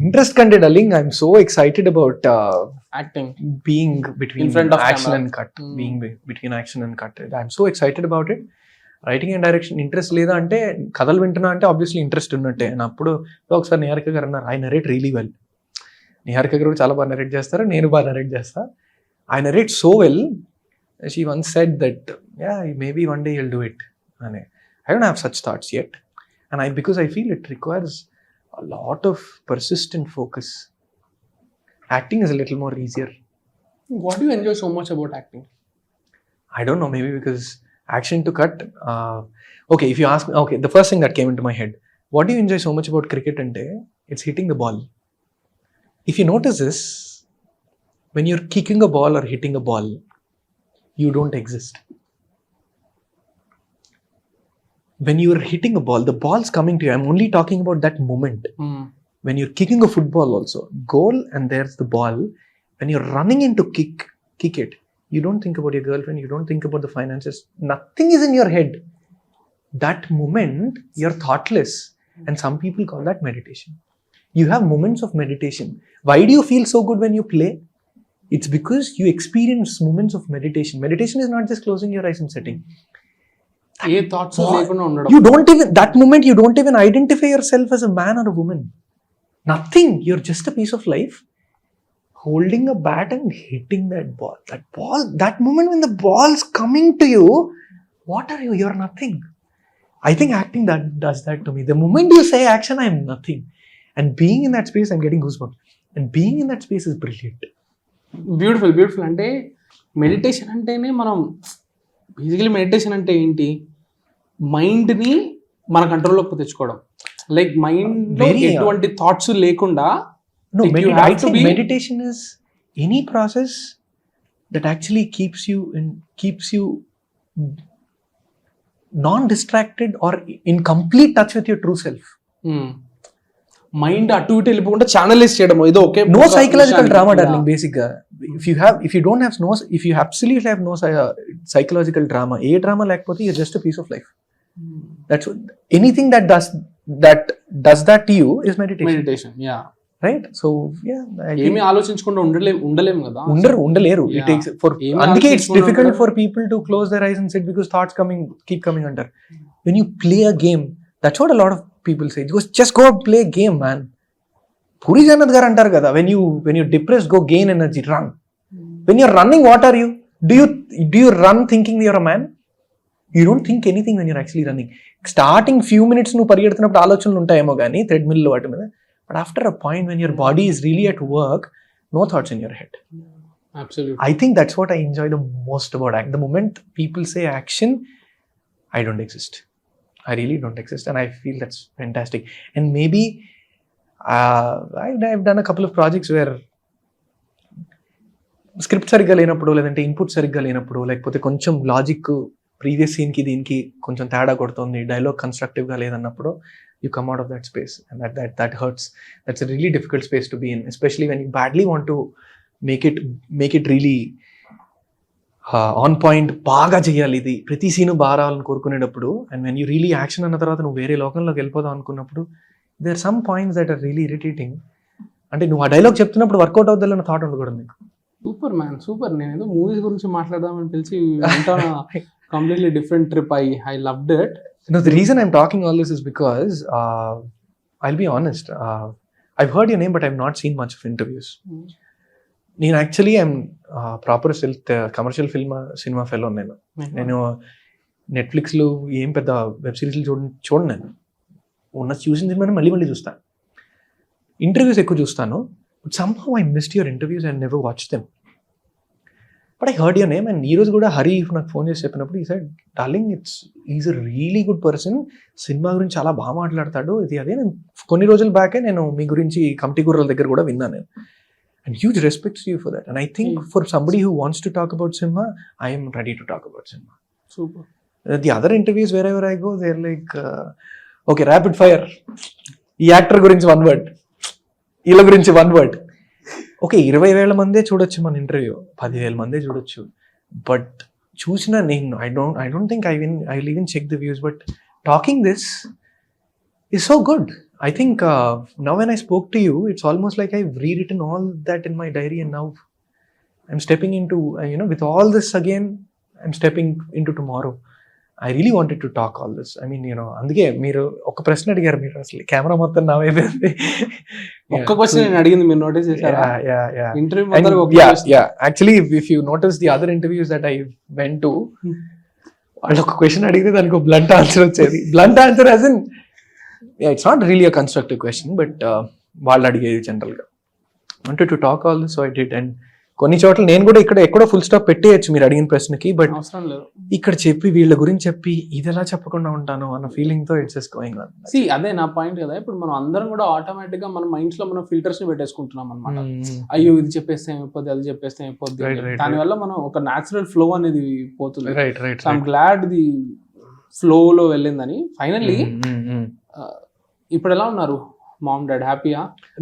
Interest కంటే darling, I'm so excited about acting, being between in front of action camera. and cut, being between action and cut. I'm so excited about it. Writing and direction interest లేదా అంటే, కథలు వింటున్నా అంటే obviously interest ఉన్నట్టే. And అప్పుడు ఒకసారి నిహారిక గారు అన్నారు, I narrate really well. Niharika గారు చాలా బాగా నరేట్ చేస్తారు, నేను బాగా నరేట్ చేస్తా. I narrate so well, she once said that yeah maybe one day you'll do it. అని I don't have such thoughts yet, and because I feel it requires a lot of persistent focus. Acting is a little more easier. What do you enjoy so much about acting? I don't know, maybe because action to cut. Okay, if you ask me, okay, the first thing that came into my head, what do you enjoy so much about cricket? Ante, it's hitting the ball. If you notice this, when you're kicking a ball or hitting a ball, you don't exist. When you're hitting a ball, the ball's coming to you. I'm only talking about that moment. When you're kicking a football also, goal and there's the ball. When you're running in to kick it, you don't think about your girlfriend, you don't think about the finances. Nothing is in your head. That moment, you're thoughtless. And some people call that meditation. You have moments of meditation. Why do you feel so good when you play? It's because you experience moments of meditation. Meditation is not just closing your eyes and sitting. A thoughts లేకుండా ఉండడం. You don't even, that moment you don't even identify yourself as a man or a woman. Nothing. You're just a piece of life holding a bat and hitting that ball. That moment when the ball's coming to you, what are you? You're nothing. I think acting that does that to me. The moment you say action, I'm nothing. And being in that space, I'm getting goosebumps. And being in that space is brilliant. Beautiful. అంటే meditation అంటేనే మనం basically meditation అంటే ఏంటి, మైండ్ని మన కంట్రోల్లోకి తెచ్చుకోవడం. Like mind ఎటువంటి థాట్స్ లేకుండా. No, I think meditation is any process that actually keeps you non-distracted or in complete touch with your true self. Mind అటు ఇటు వెళ్ళిపోకుండా ఛానలైజ్ చేయడం, ఏదో okay. No psychological drama, darling. Basic గా, if you don't have if you absolutely have no psychological drama, A drama లేకపోతే you're just a piece of life. That's what, anything that does that to you is meditation. Yeah. Right. So ఏమి ఆలోచించకుండా ఉండలేము కదా. ఉండలేరు. It takes for అందుకే it's difficult for people to close their eyes and sit because thoughts keep coming అంటారు. When you play a game, that's what a lot of people say, just go play a game, man. Puri Jagannadh గారు అంటారు కదా, when you're depressed, go gain energy, run. When you're running, what are you? Do you run thinking you're a man? You don't think anything when you're actually running. Starting few minutes నువ్వు పరిగెడుతున్నప్పుడు ఆలోచనలు ఉంటాయేమో కానీ treadmill వాటి మీద, but after a point when your body is really at work, no thoughts in your head. Absolutely. I think that's what I enjoy the most about act. The moment people say action, I don't exist. I really don't exist, and I feel that's fantastic. And maybe I've done a couple of projects where script సరిగ్గా లేనప్పుడు, లేదంటే input సరిగ్గా లేనప్పుడు, లేకపోతే కొంచెం logic previous సీన్కి దీనికి కొంచెం తేడా కొడుతుంది, dialogue కన్స్ట్రక్టివ్గా లేదన్నప్పుడు, you come out of that space, and that hurts. That's a really difficult space to be in, especially when you badly want to make it really on point. బాగా చేయాలి, ఇది ప్రతి scene బాగా రావాలని కోరుకునేటప్పుడు, and when you really action అన్న తర్వాత నువ్వు వేరే లోకంలోకి వెళ్ళిపోదాం అనుకున్నప్పుడు, there are some points that are really irritating. అంటే నువ్వు ఆ డైలాగ్ చెప్తున్నప్పుడు వర్కౌట్ అవుతుందన్న థాట్ ఉండకూడదు నీకు. Super man, super. నేను ఏదో మూవీస్ గురించి మాట్లాడదామని పిలిచి completely different trip. I loved it. No, the reason I'm talking all this is because I'll be honest, I've heard your name but I've not seen much of interviews. నేను actually I'm proper commercial cinema fellow. నేను నెట్ఫ్లిక్స్లో ఏం పెద్ద web సిరీస్లు చూడను. నేను చూసిన సినిమాని మళ్ళీ చూస్తాను. ఇంటర్వ్యూస్ ఎక్కువ చూస్తాను. But somehow I missed your interviews and never watched them. But I heard your name, and ఈ రోజు కూడా హరి నాకు ఫోన్ చేసి చెప్పినప్పుడు he said, darling, he's a really good person. Cinema గురించి చాలా బాగా మాట్లాడతాడు, ఇది అదే. నేను కొన్ని రోజుల బ్యాకే నేను మీ గురించి కమిటీ గుర్రాల దగ్గర కూడా విన్నాను నేను. And huge respect to you for that. And I think for somebody who wants to talk about cinema, I am ready to talk about cinema. Super. The other interviews wherever I go, they're like, okay, rapid fire. ఈ actor గురించి 1 word, వీళ్ళ గురించి 1 word. Okay, 20,000 మందే చూడొచ్చు మన interview, 10,000 మందే చూడొచ్చు. But చూసిన నేను I don't think I will even check the views. But talking this is so good. I think now when I spoke to you, it's almost like I've rewritten all that in my diary, and now I'm stepping into, with all this again, I'm stepping into tomorrow. I really wanted to talk all this. I mean, అందుకే మీరు ఒక ప్రశ్న అడిగారు, మీరు అసలు camera మొత్తం నా వైపు ఒక్క క్వశ్చన్ నేను అడిగింది మీరు నోటీస్ చేశారా? Actually, if you notice the other interviews that I went to, వాళ్ళు ఒక క్వశ్చన్ అడిగితే దానికి ఒక బ్లంట్ ఆన్సర్ వచ్చేది. Blunt answer as in, it's not really a constructive question, but వాళ్ళు అడిగేది జనరల్గా. wanted to talk all this, so I did. And కొన్ని చోట్ల నేను కూడా ఎక్కడో ఫుల్ స్టాప్ పెట్టేయచ్చు మీరు అడిగిన ప్రశ్నకి, బట్ అవసరం లేదు. ఇక్కడ చెప్పి వీళ్ళ గురించి చెప్పి ఇది ఎలా చెప్పకుండా ఉంటాను అన్న ఫీలింగ్ తో it's just going on. See అదే నా పాయింట్ కదా. ఇప్పుడు మనం అందరం కూడా ఆటోమేటిక్ గా మన మైండ్స్ లో మనం ఫిల్టర్స్ ని పెట్టేసుకుంటున్నాం అనమాట. అయ్యో ఇది చెప్పేస్తే అయిపోద్ది, అది చెప్పేస్తే అయిపోద్ది. దానివల్ల మనం ఒక న్యాచురల్ ఫ్లో అనేది పోతుంది. Right. I'm glad the flow లో వెళ్ళిందని. ఫైనల్లీ ఇప్పుడు ఎలా ఉన్నారు? Mom, dad happy?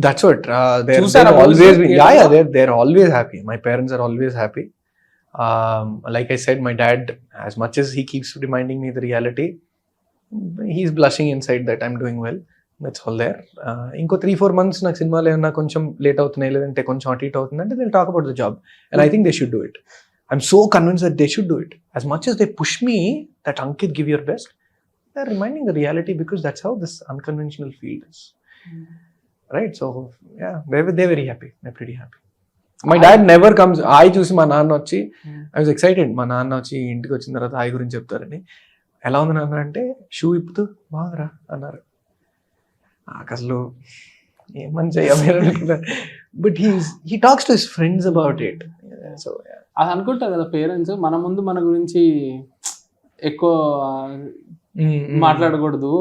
That's what they're always happy. My parents are always happy. Like I said, my dad, as much as he keeps reminding me the reality, he's blushing inside that I'm doing well. That's all there. Inko 3-4 months నాకు సినిమాలు ఏమన్నా కొంచెం late అవుతున్నాయి, లేదంటే కొంచెం అటు ఇటు అవుతుంది అంటే they'll talk about the job, and I think they should do it. I'm so convinced that they should do it. As much as they push me that Ankith, give your best, they're reminding the reality, because that's how this unconventional field is. Right, so yeah, they're very happy. They're pretty happy. My dad never comes. I చూసి మా నాన్న వచ్చి, I was excited. మా నాన్న వచ్చి ఇంటికి వచ్చిన తర్వాత ఆయి గురించి చెప్తారని. ఎలా ఉంది నాన్న అంటే, షూ ఇప్పుతూ బాగుందిరా అన్నారు. నాకు అసలు ఏమని చెయ్యాలి. But he talks to his friends about it. So yeah, అది అనుకుంటారు కదా పేరెంట్స్, మన ముందు మన గురించి ఎక్కువ మాట్లాడకూడదు,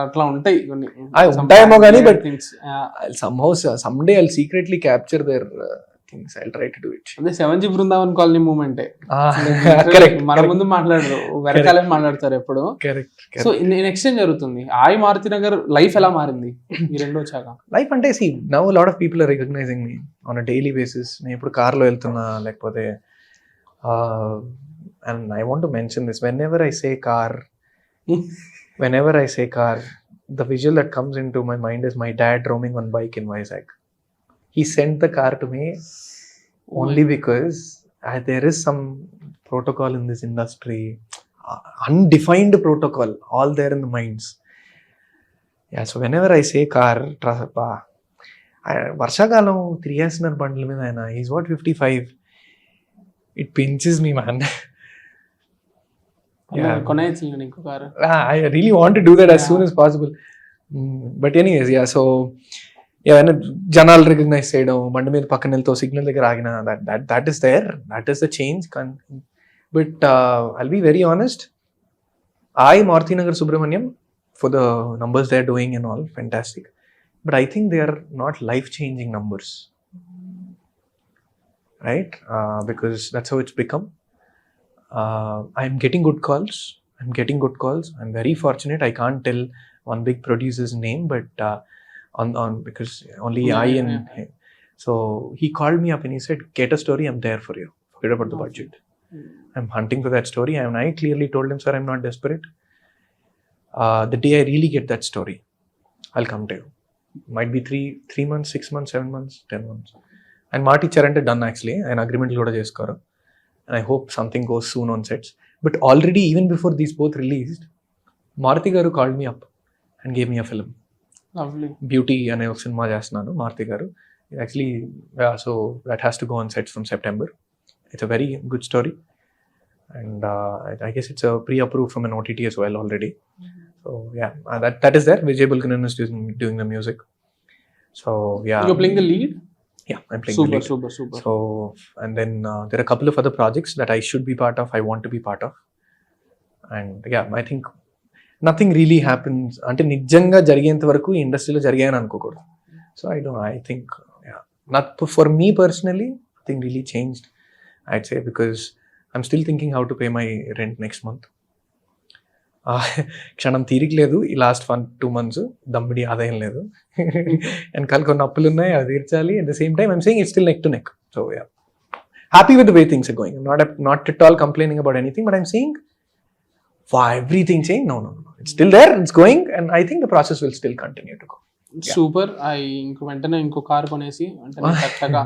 అట్లా ఉంటాయి కొన్ని ఉంటాయేమో కానీ, but someday I'll secretly capture their things. I'll try to do it. అదే 7G బృందావన్ కాలనీ మూమెంటే. మన ముందు మాట్లాడరు, వెనకాలే మాట్లాడతారు ఎప్పుడు. సో నెక్స్ట్ ఏం జరుగుతుంది? మారుతి నగర్ లైఫ్ ఎలా మారింది ఈ రెండు వచ్చాక? లైఫ్ అంటే now a lot of people are recognizing me on a daily basis. నేను ఇప్పుడు కార్లో వెళ్తున్నా, లేకపోతే and I want to mention this, whenever I say car, the visual that comes into my mind is my dad roaming on bike in Vizag. He sent the car to me only because there is some protocol in this industry, undefined protocol, all there in the minds. Yeah, so whenever I say car, వర్షాకాలం 3 years బండ్ల మీద ఆయన, he's what, 55. It pinches me, man. Yeah. I really want to do that as soon as possible. But anyways, yeah, so yeah, జనాలు recognise చేయడం, బండి మీద పక్కన వెళ్తూ signal దగ్గర ఆగిన, that is there, that is the change. But I'll be very honest, Maruthi Nagar Subramanyam, for the numbers they're doing and all, fantastic. But I think they are not life-changing numbers, right? Because that's how it's become. I'm getting good calls. I'm very fortunate. I can't tell one big producer's name, but on because only him. So he called me up and he said, "Get a story. I'm there for you. Forget about the budget." I'm hunting for that story, and I clearly told him, "Sir, I'm not desperate. The day I really get that story, I'll come to you. Might be 3 months, 6 months, 7 months, 10 months." And Marty Charante done actually, an agreement kuda cheskaru. And I hope something goes soon on sets. But already, even before these both released, Maruthi garu called me up and gave me a film. Lovely. Beauty ane oka cinema chestunanu Maruthi garu. Actually, yeah, so that has to go on sets from September. It's a very good story. And I guess it's a pre-approved from an OTT as well already. So yeah, that is there. Vijay Bulkanan is doing the music. So yeah. You're playing the lead? Yeah, I'm playing the lead. Super. So, and then there are a couple of other projects that I should be part of, I want to be part of. And yeah, I think nothing really happens అంటే నిజంగా జరిగేంత వరకు ఈ ఇండస్ట్రీలో జరిగాయని అనుకోకూడదు. So I think, yeah, not for me personally, nothing really changed, I'd say, because I'm still thinking how to pay my rent next month. క్షణం తీరిక లేదు ఈ లాస్ట్ 1-2 months, దమ్మిడి ఆదాయం లేదు, వెనకాల కొన్ని అప్పులు ఉన్నాయి, అది తీర్చాలి. At the same time, I'm saying it's still neck to neck. So yeah, happy with the way things are going. I'm not at all complaining about anything, but I'm saying, why everything changed? No. It's still there, it's going, and I think the process will still continue to go. Super. వెంటనే ఇంకో car కొనేసి అంటే కరెక్ట్గా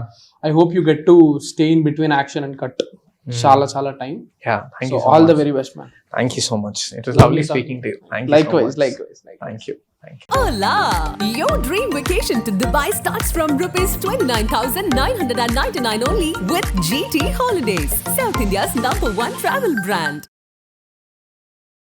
I hope you get to stay in between action and cut. చాలా time. Yeah, thank you so all much. the very best, man. Thank you so much. It was lovely speaking to you. Thank you Likewise. so much. Thank you. Hola! Your dream vacation to Dubai starts from rupees 29,999 only with GT Holidays, South India's #1 travel brand.